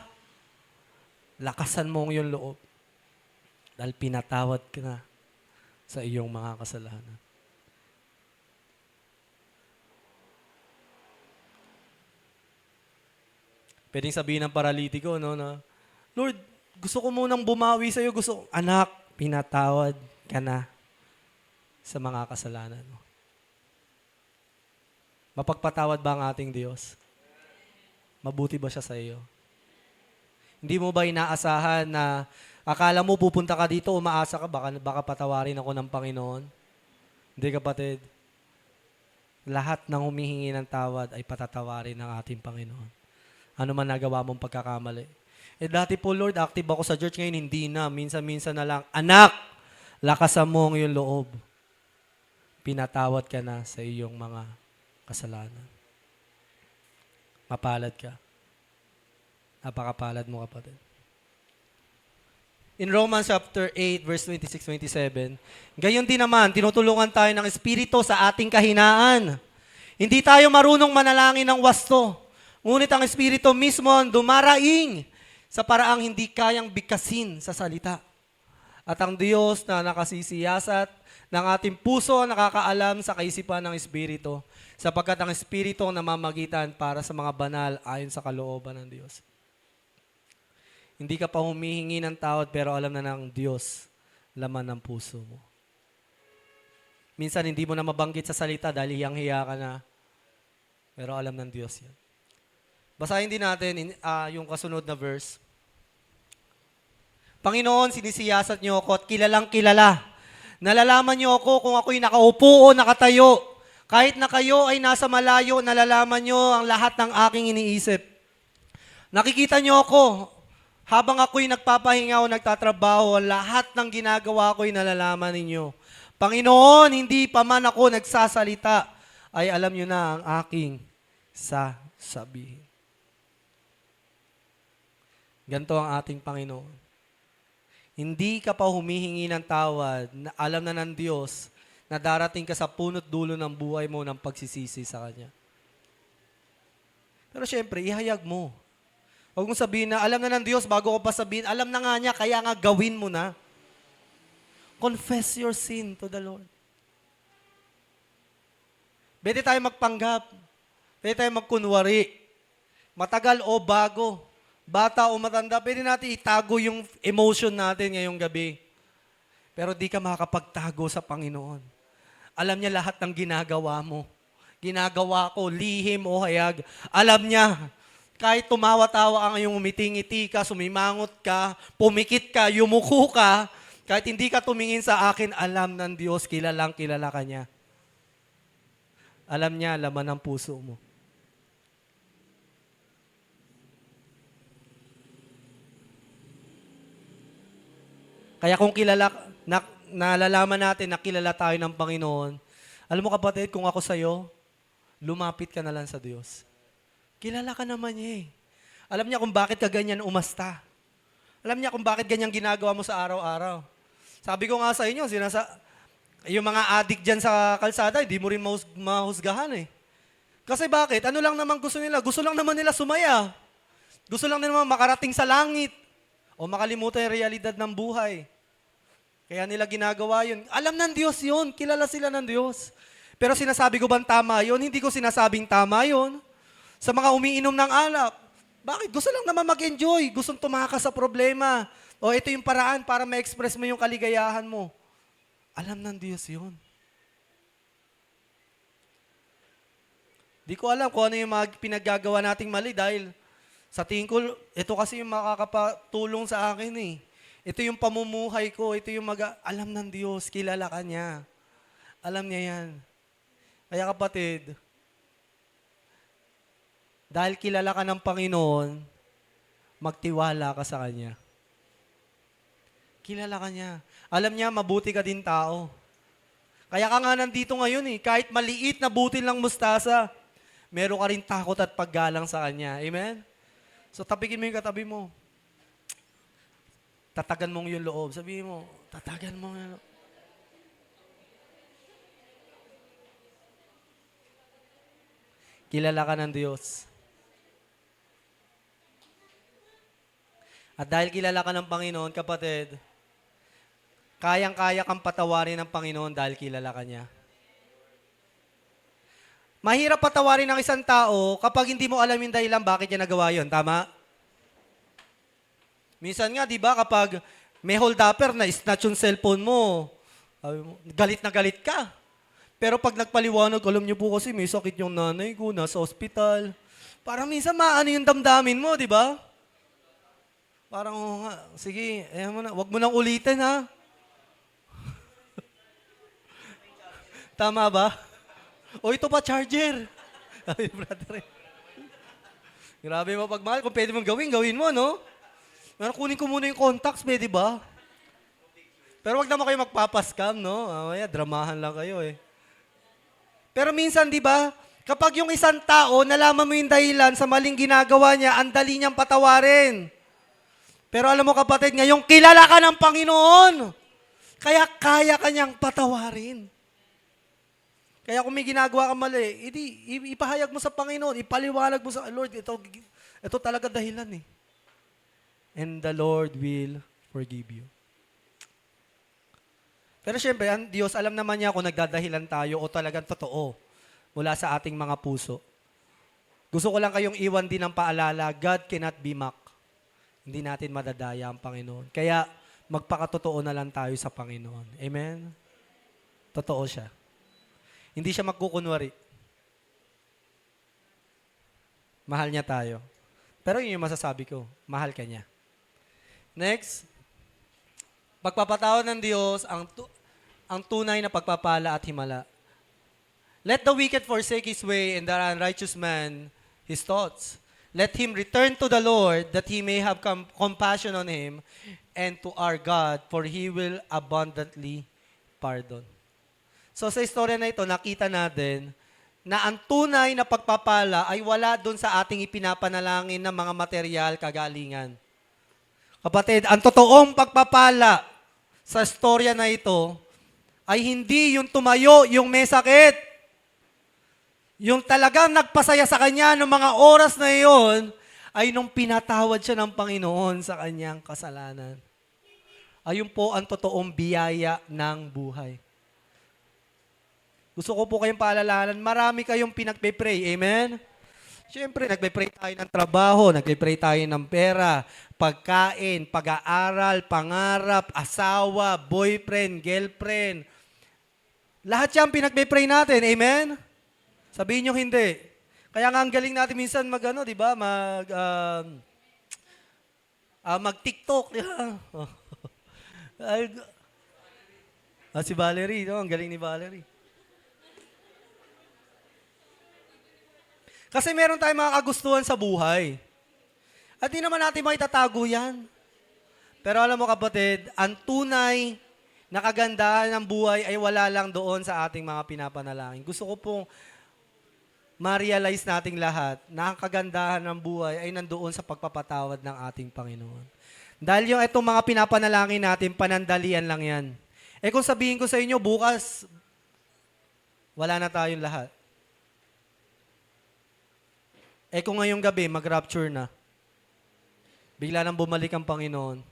Lakasan mo ang iyong loob dahil pinatawad ka na sa iyong mga kasalanan. Pwedeng sabihin ng paralitiko, no, na, Lord, gusto ko munang bumawi sa iyo. Anak, pinatawad ka na sa mga kasalanan mo. Mapagpatawad ba ang ating Diyos? Mabuti ba siya sa iyo? Hindi mo ba inaasahan na akala mo pupunta ka dito, umaasa ka, baka patawarin ako ng Panginoon? Hindi kapatid. Lahat ng humihingi ng tawad ay patatawarin ng ating Panginoon. Ano man nagawa mong pagkakamali. Dati po, Lord, active ako sa church, ngayon hindi na. Minsan-minsan na lang. Anak, lakasan mo ang iyong loob. Pinatawad ka na sa iyong mga kasalanan. Mapalad ka. Napakapalad mo, kapatid. In Romans chapter 8, verse 26-27, gayon din naman, tinutulungan tayo ng Espiritu sa ating kahinaan. Hindi tayo marunong manalangin ng wasto. Ngunit ang Espiritu mismo ang dumaraing sa paraang hindi kayang bigkasin sa salita. At ang Diyos na nakasisiyasat ng ating puso nakakaalam sa kaisipan ng Espiritu, sapagkat ang Espiritu ang namamagitan para sa mga banal ayon sa kalooban ng Diyos. Hindi ka pa humihingi ng tawad pero alam na ng Diyos laman ng puso mo. Minsan hindi mo na mabanggit sa salita dahil hiyang-hiya ka na. Pero alam ng Diyos yan. Basahin din natin yung kasunod na verse. Panginoon, sinisiyasat niyo ako at kilalang kilala. Nalalaman niyo ako kung ako'y nakaupo o nakatayo. Kahit na kayo ay nasa malayo, nalalaman niyo ang lahat ng aking iniisip. Nakikita niyo ako habang ako'y nagpapahinga o nagtatrabaho, lahat ng ginagawa ko'y nalalaman ninyo. Panginoon, hindi pa man ako nagsasalita, ay alam niyo na ang aking sasabihin. Ganito ang ating Panginoon. Hindi ka pa humihingi ng tawad, na alam na ng Diyos na darating ka sa punot dulo ng buhay mo ng pagsisisi sa Kanya. Pero syempre, ihayag mo. Huwag mong sabihin na, alam na ng Diyos, bago ko pa sabihin, alam na nga niya, kaya nga gawin mo na. Confess your sin to the Lord. Pwede tayo magpanggap. Pwede tayo magkunwari. Matagal o bago. Bata o matanda, pwede natin itago yung emotion natin ngayong gabi. Pero di ka makakapagtago sa Panginoon. Alam niya lahat ng ginagawa mo. Ginagawa ko, lihim o hayag. Alam niya, kahit tumawa-tawa ang iyong umiting-ngiti ka, sumimangot ka, pumikit ka, yumuko ka, kahit hindi ka tumingin sa akin, alam ng Diyos, kilalang kilala ka niya. Alam niya, laman ng puso mo. Kaya kung nalalaman natin na kilala tayo ng Panginoon, alam mo kapatid, kung ako sa'yo, lumapit ka na lang sa Diyos. Kilala ka naman niya eh. Alam niya kung bakit ka ganyan umasta. Alam niya kung bakit ganyan ginagawa mo sa araw-araw. Sabi ko nga sa inyo, yung mga addict dyan sa kalsada, hindi mo rin mahusgahan eh. Kasi bakit? Ano lang naman gusto nila? Gusto lang naman nila sumaya. Gusto lang naman makarating sa langit. O makalimutan yung realidad ng buhay. Kaya nila ginagawa yun. Alam ng Diyos yun. Kilala sila ng Diyos. Pero sinasabi ko bang tama yun? Hindi ko sinasabing tama yun. Sa mga umiinom ng alak, bakit? Gusto lang naman mag-enjoy. Gustong tumakas sa problema. O ito yung paraan para ma-express mo yung kaligayahan mo. Alam ng Diyos yun. Di ko alam kung ano yung mga pinaggagawa nating mali dahil sa tingin ko, ito kasi yung makakapatulong sa akin eh. Ito yung pamumuhay ko. Ito yung alam ng Diyos. Kilala ka niya. Alam niya yan. Kaya kapatid, dahil kilala ka ng Panginoon, magtiwala ka sa Kanya. Kilala ka niya. Alam niya, mabuti ka din tao. Kaya ka nga nandito ngayon eh. Kahit maliit na butil ng mustasa, meron ka rin takot at paggalang sa Kanya. Amen? So tapikin mo yung katabi mo. Tatagan mong yung loob. Sabihin mo, tatagan mo yung loob. Kilala ka ng Diyos. At dahil kilala ka ng Panginoon, kapatid, kayang-kaya kang patawarin ng Panginoon dahil kilala ka niya. Mahirap patawarin ng isang tao kapag hindi mo alam yung dahilan bakit niya nagawa yun. Tama? Minsan nga, di ba, kapag may hold-upper na snatch yung cellphone mo, galit na galit ka. Pero pag nagpaliwanag, alam niyo po kasi may sakit yung nanay ko, nasa ospital. Parang minsan maano yung damdamin mo, di ba? Parang, oh, nga, sige, wag mo nang ulitin, ha? Tama ba? O, ito pa, charger. Sabi ni brother. Grabe mo pagmahal. Kung pwede mong gawin mo, no? Pero kunin ko muna yung contacts, pwede ba? Pero wag naman kayo magpapascam, no? Mamaya, dramahan lang kayo, eh. Pero minsan, di ba, kapag yung isang tao, nalaman mo yung dahilan sa maling ginagawa niya, ang dali niyang patawarin. Pero alam mo kapatid, ngayong kilala ka ng Panginoon, kaya kaya ka niyang patawarin. Kaya kung may ginagawa ka mali, ipahayag mo sa Panginoon, ipaliwanag mo sa Lord, ito talaga dahilan eh. And the Lord will forgive you. Pero syempre, ang Diyos, alam naman niya kung nagdadahilan tayo o talagang totoo mula sa ating mga puso. Gusto ko lang kayong iwan din ng paalala, God cannot be mocked. Hindi natin madadaya ang Panginoon. Kaya, magpakatotoo na lang tayo sa Panginoon. Amen? Totoo siya. Hindi siya magkukunwari. Mahal niya tayo. Pero yun yung masasabi ko, mahal ka niya. Next, pagpapatawad ng Diyos ang tunay na pagpapala at himala. Let the wicked forsake his way and the unrighteous man his thoughts. Let him return to the Lord that he may have compassion on him and to our God, for he will abundantly pardon. So sa istorya na ito, nakita natin na ang tunay na pagpapala ay wala doon sa ating ipinapanalangin ng mga material kagalingan. Kapatid, ang totoong pagpapala sa istorya na ito ay hindi yung tumayo, yung may sakit. Yung talagang nagpasaya sa kanya ng mga oras na iyon ay nung pinatawad siya ng Panginoon sa kanyang kasalanan. Ayun po ang totoong biyaya ng buhay. Gusto ko po kayong paalalahanan, marami kayong pinagpe-pray. Amen? Siyempre, nagpe-pray tayo ng trabaho, nagpe-pray tayo ng pera, pagkain, pag-aaral, pangarap, asawa, boyfriend, girlfriend. Lahat yan pinagpe-pray natin. Amen? Sabihin nyo hindi. Kaya nga ang galing natin minsan di ba? Mag-TikTok, di ba? Si Valerie, no? Ang galing ni Valerie. Kasi meron tayong mga kagustuhan sa buhay. At di naman natin maitatago yan. Pero alam mo kapatid, ang tunay na kagandahan ng buhay ay wala lang doon sa ating mga pinapanalangin. Gusto ko pong ma-realize nating lahat na ang kagandahan ng buhay ay nandoon sa pagpapatawad ng ating Panginoon. Dahil yung itong mga pinapanalangin natin, panandalian lang yan. Kung sabihin ko sa inyo, bukas, wala na tayong lahat. Kung ngayong gabi, mag-rapture na, bigla nang bumalik ang Panginoon.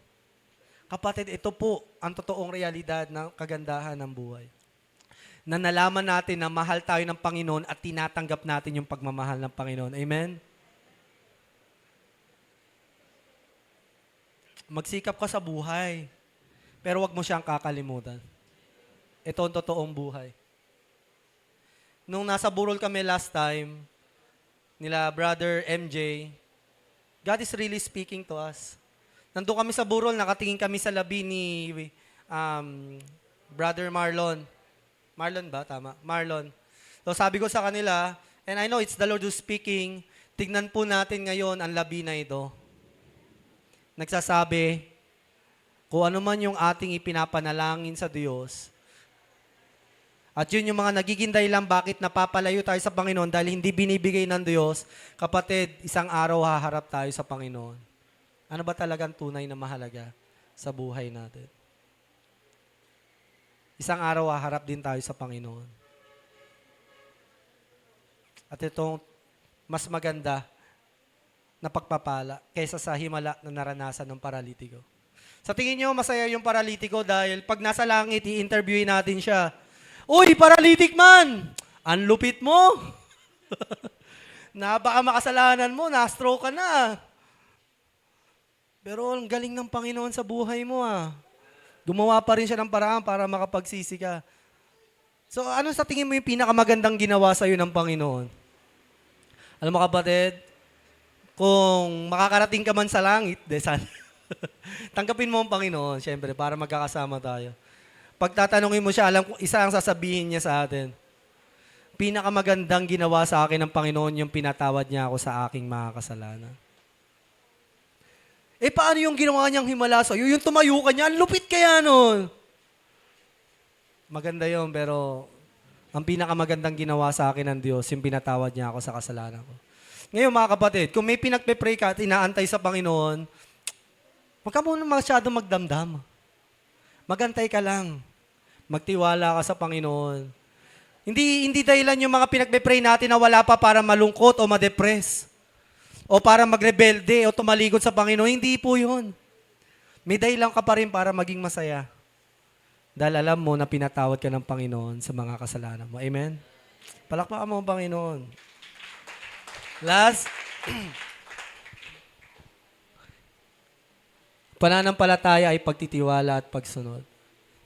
Kapatid, ito po ang totoong realidad ng kagandahan ng buhay. Na nalaman natin na mahal tayo ng Panginoon at tinatanggap natin yung pagmamahal ng Panginoon. Amen? Magsikap ka sa buhay, pero wag mo siyang kakalimutan. Ito ang totoong buhay. Nung nasa Burol kami last time, nila Brother MJ, God is really speaking to us. Nandun kami sa Burol, nakatingin kami sa labi ni Brother Marlon. Marlon ba? Tama. Marlon. So sabi ko sa kanila, and I know it's the Lord who's speaking, tignan po natin ngayon ang labi na ito. Nagsasabi, kung ano man yung ating ipinapanalangin sa Diyos, at yun yung mga nagiging dahilan bakit napapalayo tayo sa Panginoon dahil hindi binibigay ng Diyos, kapatid, isang araw haharap tayo sa Panginoon. Ano ba talagang tunay na mahalaga sa buhay natin? Isang araw haharap din tayo sa Panginoon. At itong mas maganda na pagpapala kaysa sa himala na naranasan ng paralitiko. Sa tingin nyo, masaya yung paralitiko dahil pag nasa langit, i-interviewin natin siya. Uy, paralitik man! Ang lupit mo! Baka makasalanan mo, na-stroke ka na. Pero ang galing ng Panginoon sa buhay mo Gumawa pa rin siya ng paraan para makapagsisi ka. So ano sa tingin mo yung pinakamagandang ginawa sa'yo ng Panginoon? Alam mo kapatid, kung makakarating ka man sa langit, tanggapin mo ang Panginoon, syempre, para magkakasama tayo. Pag tatanungin mo siya, alam ko, isa ang sasabihin niya sa atin. Pinakamagandang ginawa sa akin ng Panginoon yung pinatawad niya ako sa aking mga kasalanan. Paano yung ginawa niyang himala sa'yo? Yung tumayo ka niya, ang lupit kaya nun. Maganda yun, pero ang pinakamagandang ginawa sa akin ng Diyos, yung pinatawad niya ako sa kasalanan ko. Ngayon mga kapatid, kung may pinagpe-pray ka at inaantay sa Panginoon, huwag ka muna masyado magdamdam. Magantay ka lang. Magtiwala ka sa Panginoon. Hindi dahilan yung mga pinagpe-pray natin na wala pa para malungkot o ma-depress. O para magrebelde o tumalikod sa Panginoon. Hindi po yun. May dahilan ka pa rin para maging masaya. Dahil alam mo na pinatawad ka ng Panginoon sa mga kasalanan mo. Amen? Palakpakan mo ang Panginoon. Last. pananampalataya ay pagtitiwala at pagsunod.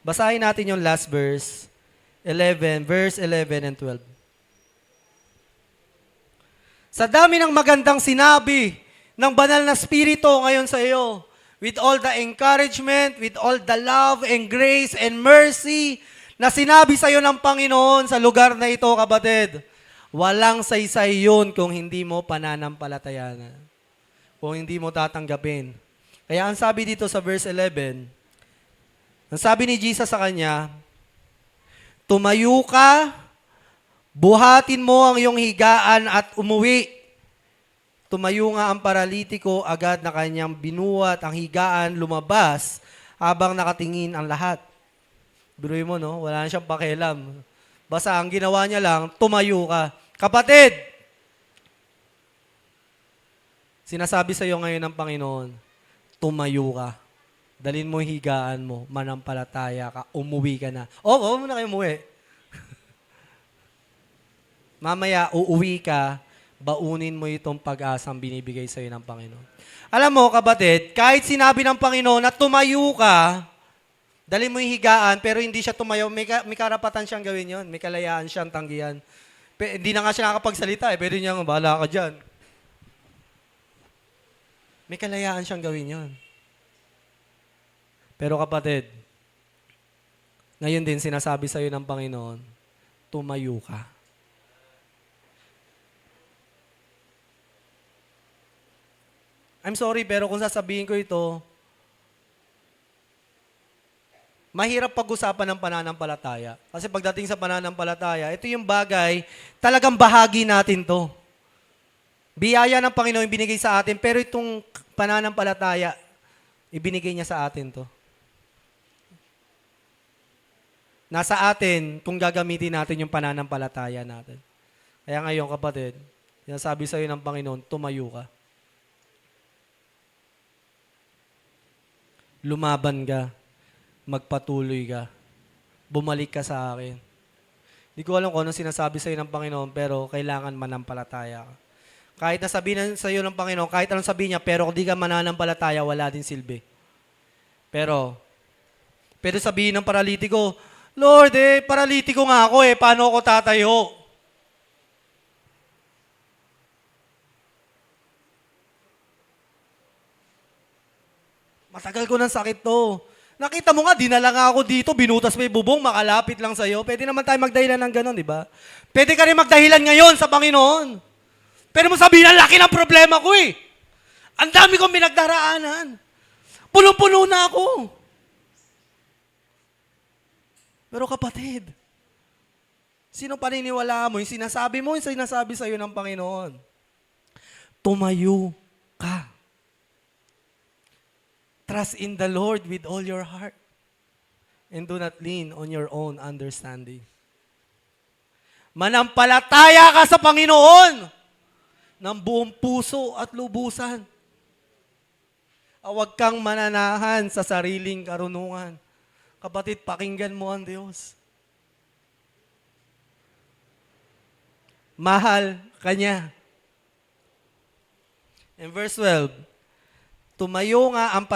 Basahin natin yung last verse, verse 11 and 12. Sa dami ng magandang sinabi ng banal na spirito ngayon sa iyo, with all the encouragement, with all the love and grace and mercy na sinabi sa iyo ng Panginoon sa lugar na ito, kapatid, walang saysay yun kung hindi mo pananampalatayanan. Kung hindi mo tatanggapin. Kaya ang sabi dito sa verse 11, ang sabi ni Jesus sa kanya, tumayo ka, buhatin mo ang iyong higaan at umuwi. Tumayo nga ang paralitiko, agad na kanyang binuhat ang higaan, lumabas, habang nakatingin ang lahat. Biruin mo, no? Wala na siyang pakialam. Basta ang ginawa niya lang, tumayo ka. Kapatid, sinasabi sa iyo ngayon ng Panginoon, tumayo ka. Dalin mo yung higaan mo, manampalataya ka, umuwi ka na. Oo, muna kayo umuwi. Mamaya, uuwi ka, baunin mo itong pag-asang binibigay sa iyo ng Panginoon. Alam mo, kapatid, kahit sinabi ng Panginoon na tumayo ka, dalhin mo yung higaan, pero hindi siya tumayo, may karapatan siyang gawin yon, may kalayaan siyang tanggihan. Hindi na nga siya nakakapagsalita, pwede niya, bahala ka dyan. May kalayaan siyang gawin yon. Pero kapatid, ngayon din sinasabi sa iyo ng Panginoon, tumayo ka. I'm sorry, pero kung sasabihin ko ito, mahirap pag-usapan ng pananampalataya. Kasi pagdating sa pananampalataya, ito yung bagay, talagang bahagi natin to. Biyaya ng Panginoon binigay sa atin, pero itong pananampalataya, ibinigay niya sa atin to. Nasa atin kung gagamitin natin yung pananampalataya natin. Kaya ngayon, kapatid, sinasabi sa iyo ng Panginoon, tumayo ka. Lumaban ka. Magpatuloy ka. Bumalik ka sa akin. Hindi ko alam kung anong sinasabi sa iyo ng Panginoon, pero kailangan manampalataya ka. Kahit na sabihin sa iyo ng Panginoon, kahit anong sabihin niya, pero kung di ka mananampalataya, wala din silbi. Pero sabihin ng paralitiko, Lord, paralitiko nga ako paano ako tatayo? Matagal ko ng sakit to. Nakita mo nga, dinala nga ako dito, binutas mo yung bubong, makalapit lang sa'yo. Pwede naman tayo magdahilan ng gano'n, di ba? Pwede ka rin magdahilan ngayon sa Panginoon. Pero mo sabihin, ang laki ng problema ko Ang dami kong pinagdaraanan. Punong-puno na ako. Pero kapatid, sino paniniwala mo? Yung sinasabi mo, yung sinasabi sa'yo ng Panginoon. Tumayo ka. Trust in the Lord with all your heart. And do not lean on your own understanding. Manampalataya ka sa Panginoon ng buong puso at lubusan. Huwag kang mananahan sa sariling karunungan. Kapatid, pakinggan mo ang Diyos. Mahal ka niya. In verse 12, tumayo nga ang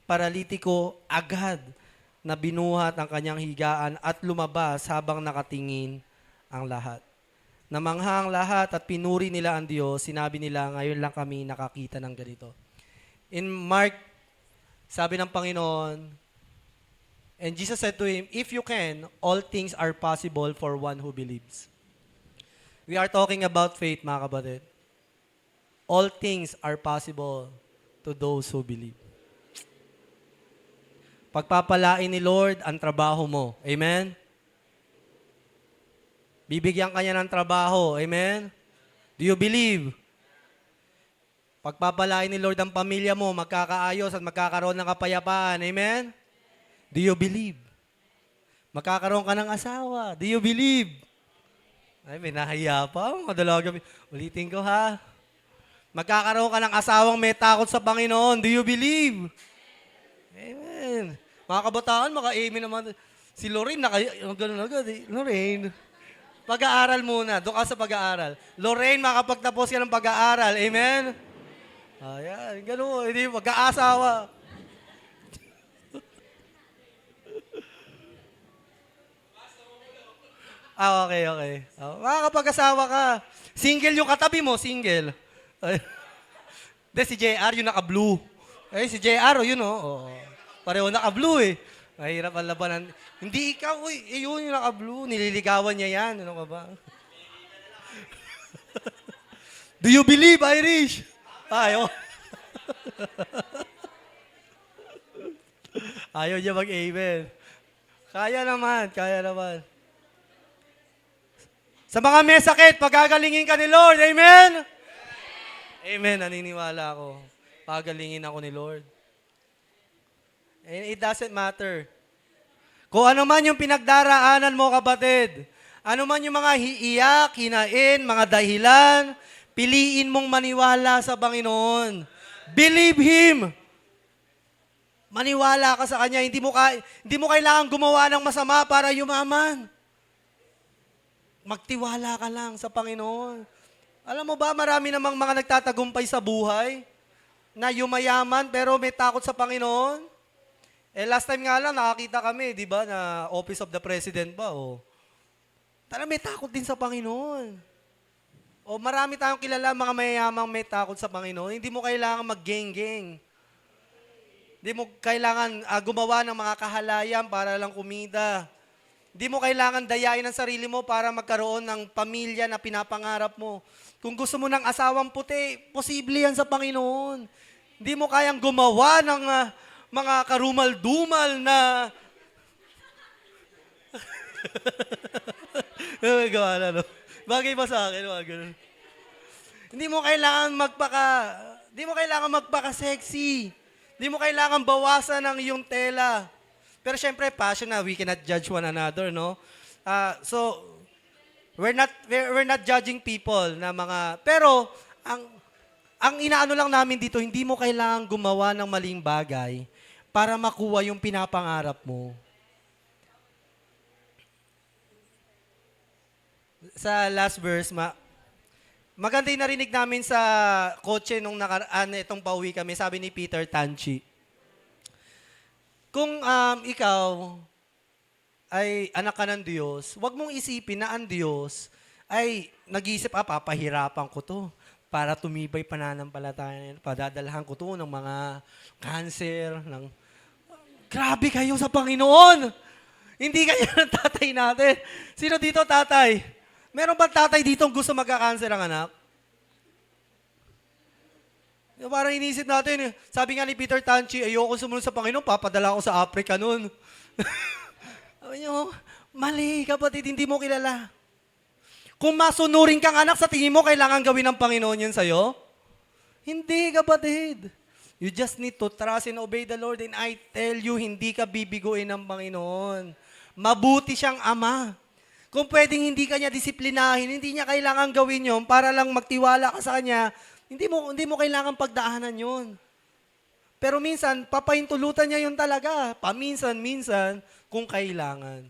paralitiko agad na binuhat ang kanyang higaan at lumabas habang nakatingin ang lahat. Namangha ang lahat at pinuri nila ang Diyos. Sinabi nila, ngayon lang kami nakakita ng ganito. In Mark, sabi ng Panginoon, and Jesus said to him, if you can, all things are possible for one who believes. We are talking about faith, mga kapatid. All things are possible to those who believe. Pagpapalain ni Lord ang trabaho mo. Amen? Bibigyan ka niya ng trabaho. Amen? Do you believe? Pagpapalain ni Lord ang pamilya mo, magkakaayos at magkakaroon ng kapayapaan. Amen? Do you believe? Magkakaroon ka ng asawa. Do you believe? Ay, may nahiya pa. Madalaga. Ulitin ko ha. Magkakaroon ka ng asawang may takot sa Panginoon. Do you believe? Amen. Mga kabataan, maka-amen naman. Si Lorraine, gano'n agad Lorraine, pag-aaral muna. Doon ka sa pag-aaral. Lorraine, makapagtapos ka ng pag-aaral. Amen? Ayan, gano'n. Hindi, mag-aasawa. Okay, okay. Makakapag-asawa ka. Single yung katabi mo, single. Ay, de, si JR yung naka-blue. Eh, si JR, yun oh. Pareho naka-blue eh. Mahirap ang labanan. Hindi ikaw, uy. Yun yung naka-blue. Nililigawan niya yan. Ano ka ba? Do you believe, Irish? Ayaw. Ayaw niya mag-amen. Kaya naman, kaya naman. Sa mga may sakit, pagagalingin ka ni Lord. Amen? Amen, naniniwala ako. Pagalingin ako ni Lord. And it doesn't matter. Kung ano man yung pinagdaraanan mo, kapatid, ano man yung mga iyak, hinain, mga dahilan, piliin mong maniwala sa Panginoon. Believe Him. Maniwala ka sa Kanya. Hindi mo kailangan gumawa ng masama para yumaman. Magtiwala ka lang sa Panginoon. Alam mo ba, marami namang mga nagtatagumpay sa buhay na yumayaman pero may takot sa Panginoon. Last time nga lang, nakakita kami, di ba, na Office of the President ba, Tara, may takot din sa Panginoon. Marami tayong kilala, mga mayayamang may takot sa Panginoon. Hindi mo kailangan mag-geng-geng. Hindi mo kailangan gumawa ng mga kahalayan para lang kumita. Hindi mo kailangan dayain ang sarili mo para magkaroon ng pamilya na pinapangarap mo. Kung gusto mo ng asawang puti, posible yan sa Panginoon. Hindi mo kayang gumawa ng mga karumal-dumal na... Bagay ba sa akin? Mga ganun. Hindi mo kailangan magpaka-sexy. Hindi mo kailangan bawasan ng iyong tela. Pero syempre, passion na, we cannot judge one another, no? So, we're not judging people na mga, pero, ang inaano lang namin dito, hindi mo kailangan gumawa ng maling bagay para makuha yung pinapangarap mo. Sa last verse, maganda yung narinig namin sa kotse nung itong pauwi kami, sabi ni Peter Tanchi. Kung ikaw ay anak ka ng Diyos, huwag mong isipin na ang Diyos ay nag-iisip, papahirapan ko to para tumibay pananampalataya. Padadalhan ko to ng mga cancer, ng... Grabe kayo sa Panginoon! Hindi kaya ng tatay natin. Sino dito tatay? Meron ba tatay dito gusto magka-cancer ang anak? Parang inisip natin, sabi nga ni Peter Tanchi, ayoko sumunod sa Panginoon, papadala ako sa Africa noon. Sabi niyo, mali kapatid, hindi mo kilala. Kung masunurin kang anak, sa tingin mo, kailangan gawin ng Panginoon yun sa'yo? Hindi kapatid. You just need to trust and obey the Lord, and I tell you, hindi ka bibiguin ng Panginoon. Mabuti siyang Ama. Kung pwedeng hindi ka niya disiplinahin, hindi niya kailangan gawin yun para lang magtiwala ka sa Kanya, hindi mo kailangan pagdaanan yun. Pero minsan, papahintulutan niya yun talaga. Paminsan-minsan, kung kailangan.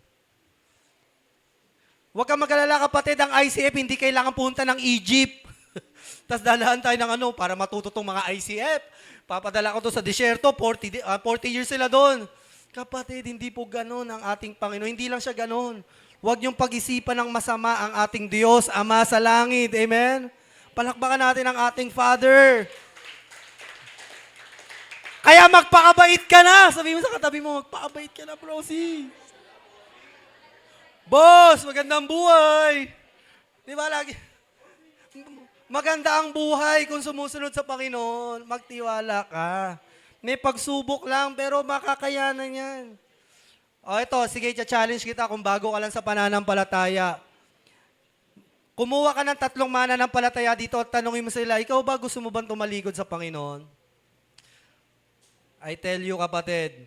Huwag kang mag-alala kapatid, ang ICF hindi kailangan punta ng Egypt. Tapos dalahan tayo ng para matuto tong mga ICF. Papadala ko to sa disyerto, 40 years sila doon. Kapatid, hindi po ganon ang ating Panginoon. Hindi lang siya ganon. Huwag niyong pag-isipan ng masama ang ating Diyos, Ama sa langit. Amen? Palakpakan natin ang ating Father. Kaya magpakabait ka na. Sabi mo sa katabi mo, magpakabait ka na, Prosi. Boss, magandang buhay. Di ba lagi? Maganda ang buhay kung sumusunod sa Panginoon. Magtiwala ka. May pagsubok lang, pero makakayanan yan. Ito, sige, challenge kita kung bago ka lang sa pananampalataya. Kumuha ka ng 3 mananampalataya dito at tanungin mo sila, ikaw ba gusto mo bang tumalikod sa Panginoon? I tell you, kapatid,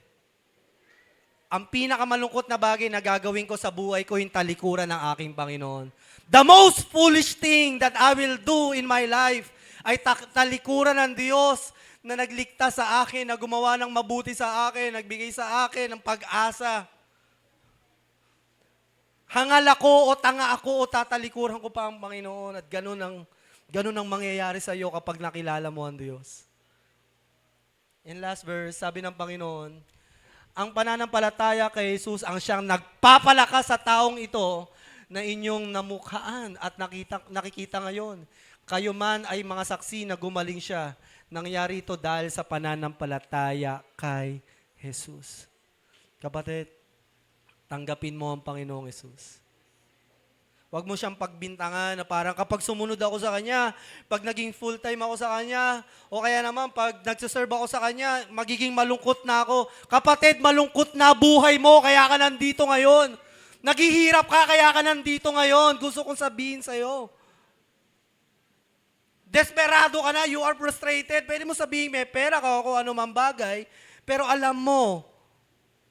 ang pinakamalungkot na bagay na gagawin ko sa buhay ko yung talikuran ng aking Panginoon. The most foolish thing that I will do in my life ay talikuran ng Diyos na nagligtas sa akin, na gumawa ng mabuti sa akin, nagbigay sa akin ng pag-asa. Hangal ako o tanga ako o tatalikuran ko pa ang Panginoon at ganun ang mangyayari sa iyo kapag nakilala mo ang Diyos. In last verse, sabi ng Panginoon, ang pananampalataya kay Jesus ang siyang nagpapalakas sa taong ito na inyong namukhaan at nakikita ngayon. Kayo man ay mga saksi na gumaling siya. Nangyari ito dahil sa pananampalataya kay Jesus. Kapatid, tanggapin mo ang Panginoong Jesus. Huwag mo siyang pagbintangan na parang kapag sumunod ako sa Kanya, pag naging full-time ako sa Kanya, o kaya naman pag nagsiserve ako sa Kanya, magiging malungkot na ako. Kapatid, malungkot na buhay mo, kaya ka nandito ngayon. Naghihirap ka, kaya ka nandito ngayon. Gusto kong sabihin sa'yo. Desperado ka na, you are frustrated. Pwede mo sabihin, may pera ka o kung ano mang bagay, pero alam mo,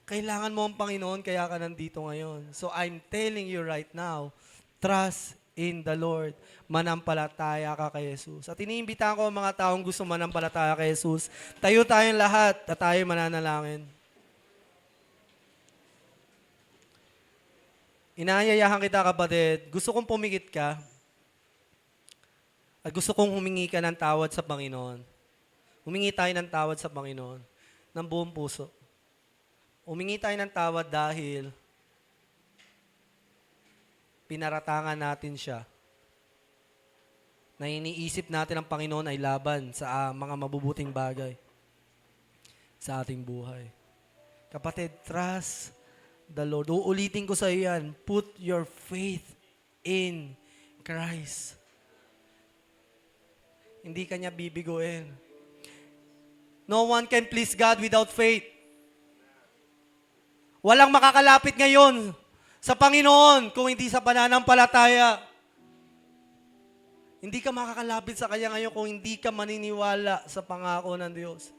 kailangan mo ang Panginoon, kaya ka nandito ngayon. So I'm telling you right now, trust in the Lord. Manampalataya ka kay Jesus. At iniimbitahan ko ang mga taong gusto manampalataya kay Jesus. Tayo tayong lahat at tayo mananalangin. Inaanyayahan kita, kapatid. Gusto kong pumikit ka. At gusto kong humingi ka ng tawad sa Panginoon. Humingi tayo ng tawad sa Panginoon ng buong puso. Humingi tayo ng tawad dahil pinaratangan natin siya. Na iniisip natin ang Panginoon ay laban sa mga mabubuting bagay sa ating buhay. Kapatid, trust the Lord. Uulitin ko sa iyo yan. Put your faith in Christ. Hindi ka niya bibiguin. No one can please God without faith. Walang makakalapit ngayon sa Panginoon kung hindi sa pananampalataya. Hindi ka makakalapit sa Kanya ngayon kung hindi ka maniniwala sa pangako ng Diyos.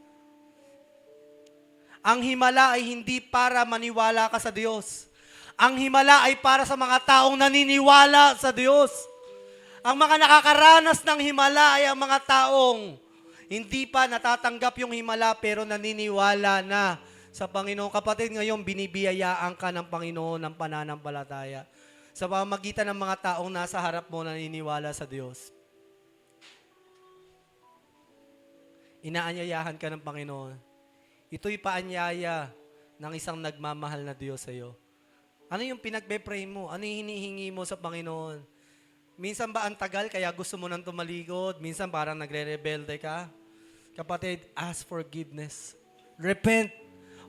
Ang himala ay hindi para maniwala ka sa Diyos. Ang himala ay para sa mga taong naniniwala sa Diyos. Ang mga nakakaranas ng himala ay ang mga taong hindi pa natatanggap yung himala pero naniniwala na sa Panginoon. Kapatid, ngayon binibiyayaan ka ng Panginoon ng pananampalataya sa pamamagitan ng mga taong nasa harap mo naniniwala sa Diyos. Inaanyayahan ka ng Panginoon. Ito'y paanyaya ng isang nagmamahal na Diyos sa iyo. Ano yung pinagpe-pray mo? Ano yung hinihingi mo sa Panginoon? Minsan ba ang tagal kaya gusto mo nang tumalikod? Minsan parang nagre-rebelde ka? Kapatid, ask forgiveness. Repent.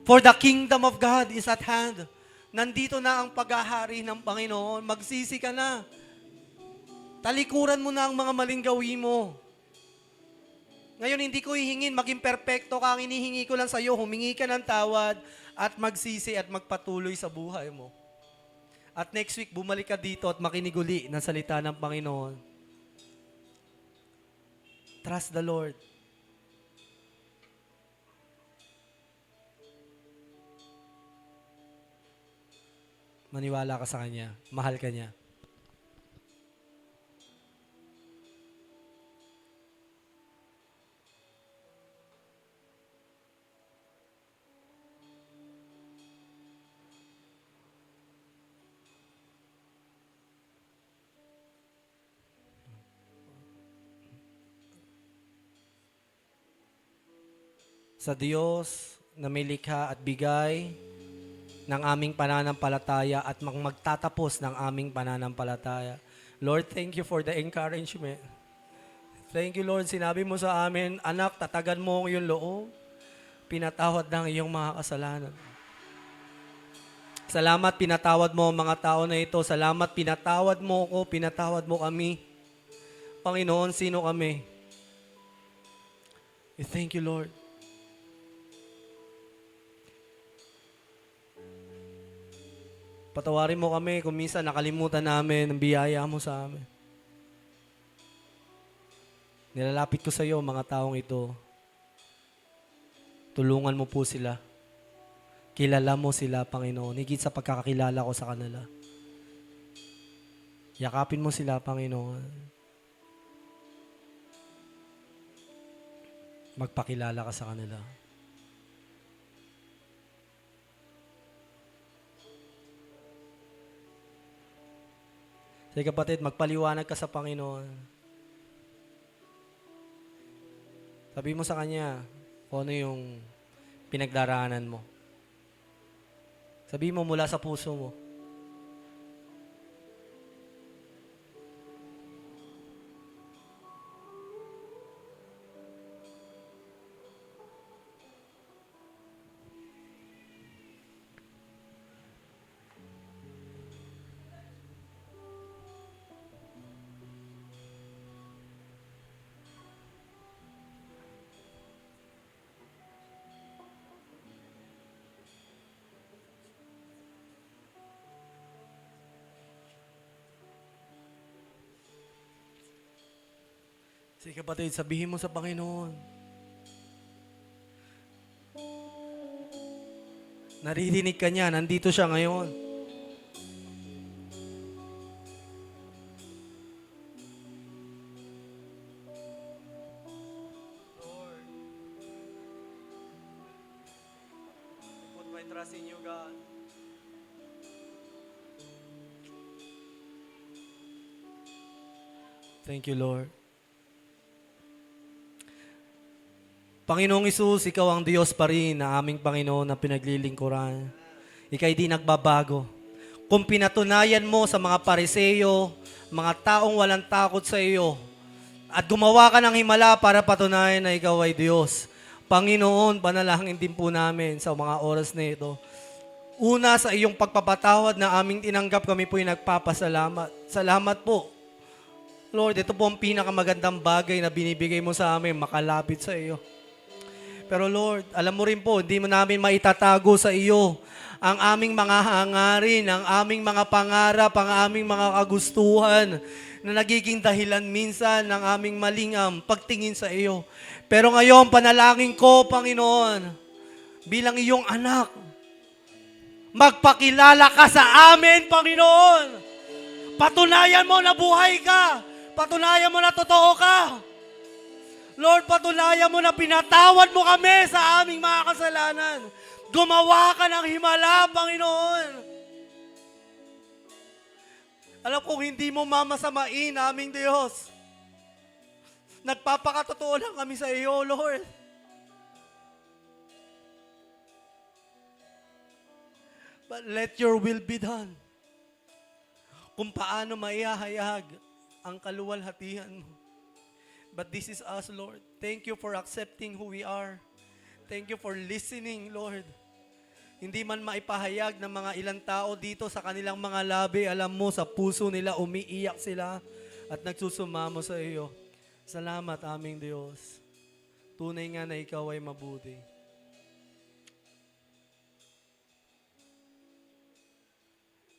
For the kingdom of God is at hand. Nandito na ang paghahari ng Panginoon. Magsisi ka na. Talikuran mo na ang mga maling gawin mo. Ngayon, hindi ko hihingin maging perpekto ka. Ang inihingi ko lang sa iyo, humingi ka ng tawad at magsisi at magpatuloy sa buhay mo. At next week, bumalik ka dito at makinig uli ng salita ng Panginoon. Trust the Lord. Maniwala ka sa Kanya. Mahal ka niya. Sa Diyos na may likha at bigay ng aming pananampalataya at magtatapos ng aming pananampalataya. Lord, thank you for the encouragement. Thank you, Lord. Sinabi mo sa amin, anak, tatagan mo ang iyong loob. Pinatawad ng iyong mga kasalanan. Salamat, pinatawad mo ang mga tao na ito. Salamat, pinatawad mo ako, pinatawad mo kami. Panginoon, sino kami? We thank you, Lord. Patawarin mo kami kung minsan nakalimutan namin ang biyaya mo sa amin. Nilalapit ko sa iyo mga taong ito. Tulungan mo po sila. Kilala mo sila, Panginoon. Higit sa pagkakakilala ko sa kanila. Yakapin mo sila, Panginoon. Magpakilala ka sa kanila. Sige kapatid, magpaliwanag ka sa Panginoon. Sabi mo sa Kanya kung ano yung pinagdaraanan mo. Sabi mo mula sa puso mo. Sige kapatid, sabihin mo sa Panginoon. Naririnig ka niya, nandito siya ngayon. Lord, I put my trust in you, God. Thank you, Lord. Panginoong Isus, Ikaw ang Diyos pa rin na aming Panginoon na pinaglilingkuran. Ika'y di nagbabago. Kung pinatunayan mo sa mga pariseyo, mga taong walang takot sa iyo, at gumawa ka ng himala para patunayan na Ikaw ay Diyos, Panginoon, panalangin din po namin sa mga oras na ito. Una, sa iyong pagpapatawad na aming tinanggap, kami po'y nagpapasalamat. Salamat po. Lord, ito po ang pinakamagandang bagay na binibigay mo sa amin, makalapit sa iyo. Pero Lord, alam mo rin po, hindi mo namin maitatago sa iyo ang aming mga hangarin, ang aming mga pangarap, ang aming mga kagustuhan na nagiging dahilan minsan ng aming malingam pagtingin sa iyo. Pero ngayon, panalangin ko, Panginoon, bilang iyong anak, magpakilala ka sa amin, Panginoon. Patunayan mo na buhay ka. Patunayan mo na totoo ka. Lord, patunayan mo na pinatawad mo kami sa aming mga kasalanan. Gumawa ka ng himala, Panginoon. Alam kong hindi mo mamasamain, aming Diyos. Nagpapakatotoo lang kami sa iyo, Lord. But let your will be done. Kung paano maihahayag ang kaluwalhatian mo. But this is us, Lord. Thank you for accepting who we are. Thank you for listening, Lord. Hindi man maipahayag ng mga ilang tao dito sa kanilang mga labi, alam mo, sa puso nila umiiyak sila at nagsusumamo sa iyo. Salamat, aming Diyos. Tunay nga na ikaw ay mabuti.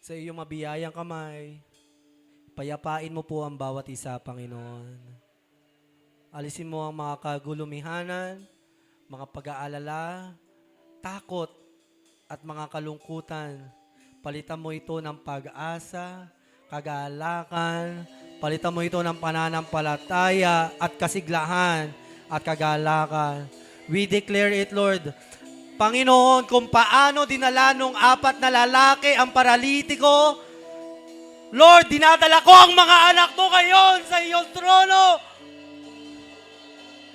Sa iyong mabiyayang kamay, payapain mo po ang bawat isa, Panginoon. Alisin mo ang mga kagulumihanan, mga pag-aalala, takot, at mga kalungkutan. Palitan mo ito ng pag-asa, kagalakan, palitan mo ito ng pananampalataya at kasiglahan at kagalakan. We declare it, Lord. Panginoon, kung paano dinala nung 4 na lalaki ang paralitiko, Lord, dinadala ko ang mga anak mo ngayon sa iyong trono.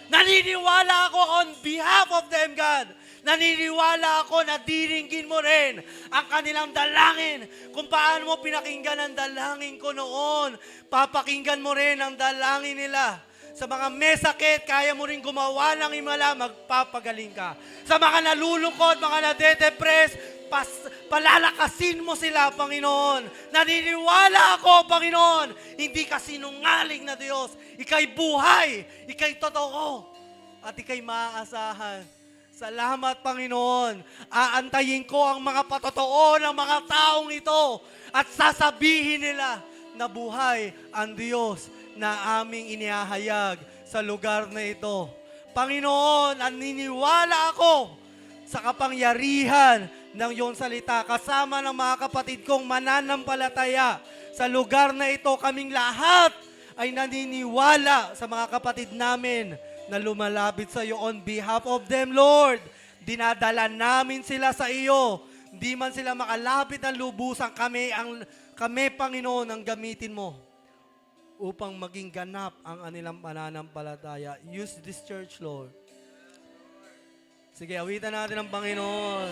Naniniwala ako on behalf of them, God. Naniniwala ako na diringgin mo rin ang kanilang dalangin. Kung paano mo pinakinggan ang dalangin ko noon, papakinggan mo rin ang dalangin nila. Sa mga may sakit, kaya mo rin gumawa ng himala, magpapagaling ka. Sa mga nalulungkot, mga nadedepress, palalakasin mo sila, Panginoon. Naniniwala ako, Panginoon, hindi ka sinungaling na Diyos. Ika'y buhay, ika'y totoo, at ika'y maaasahan. Salamat, Panginoon. Aantayin ko ang mga patotoo ng mga taong ito at sasabihin nila na buhay ang Diyos na aming inihahayag sa lugar na ito. Panginoon, naniniwala ako sa kapangyarihan ng iyong salita kasama ng mga kapatid kong mananampalataya. Sa lugar na ito, kaming lahat ay naniniwala sa mga kapatid namin na lumalapit sa iyo on behalf of them, Lord. Dinadala namin sila sa iyo. Di man sila makalapit ng lubusan, kami, Panginoon, ang gamitin mo upang maging ganap ang anilang pananampalataya. Use this church, Lord. Sige, awitan natin ang Panginoon.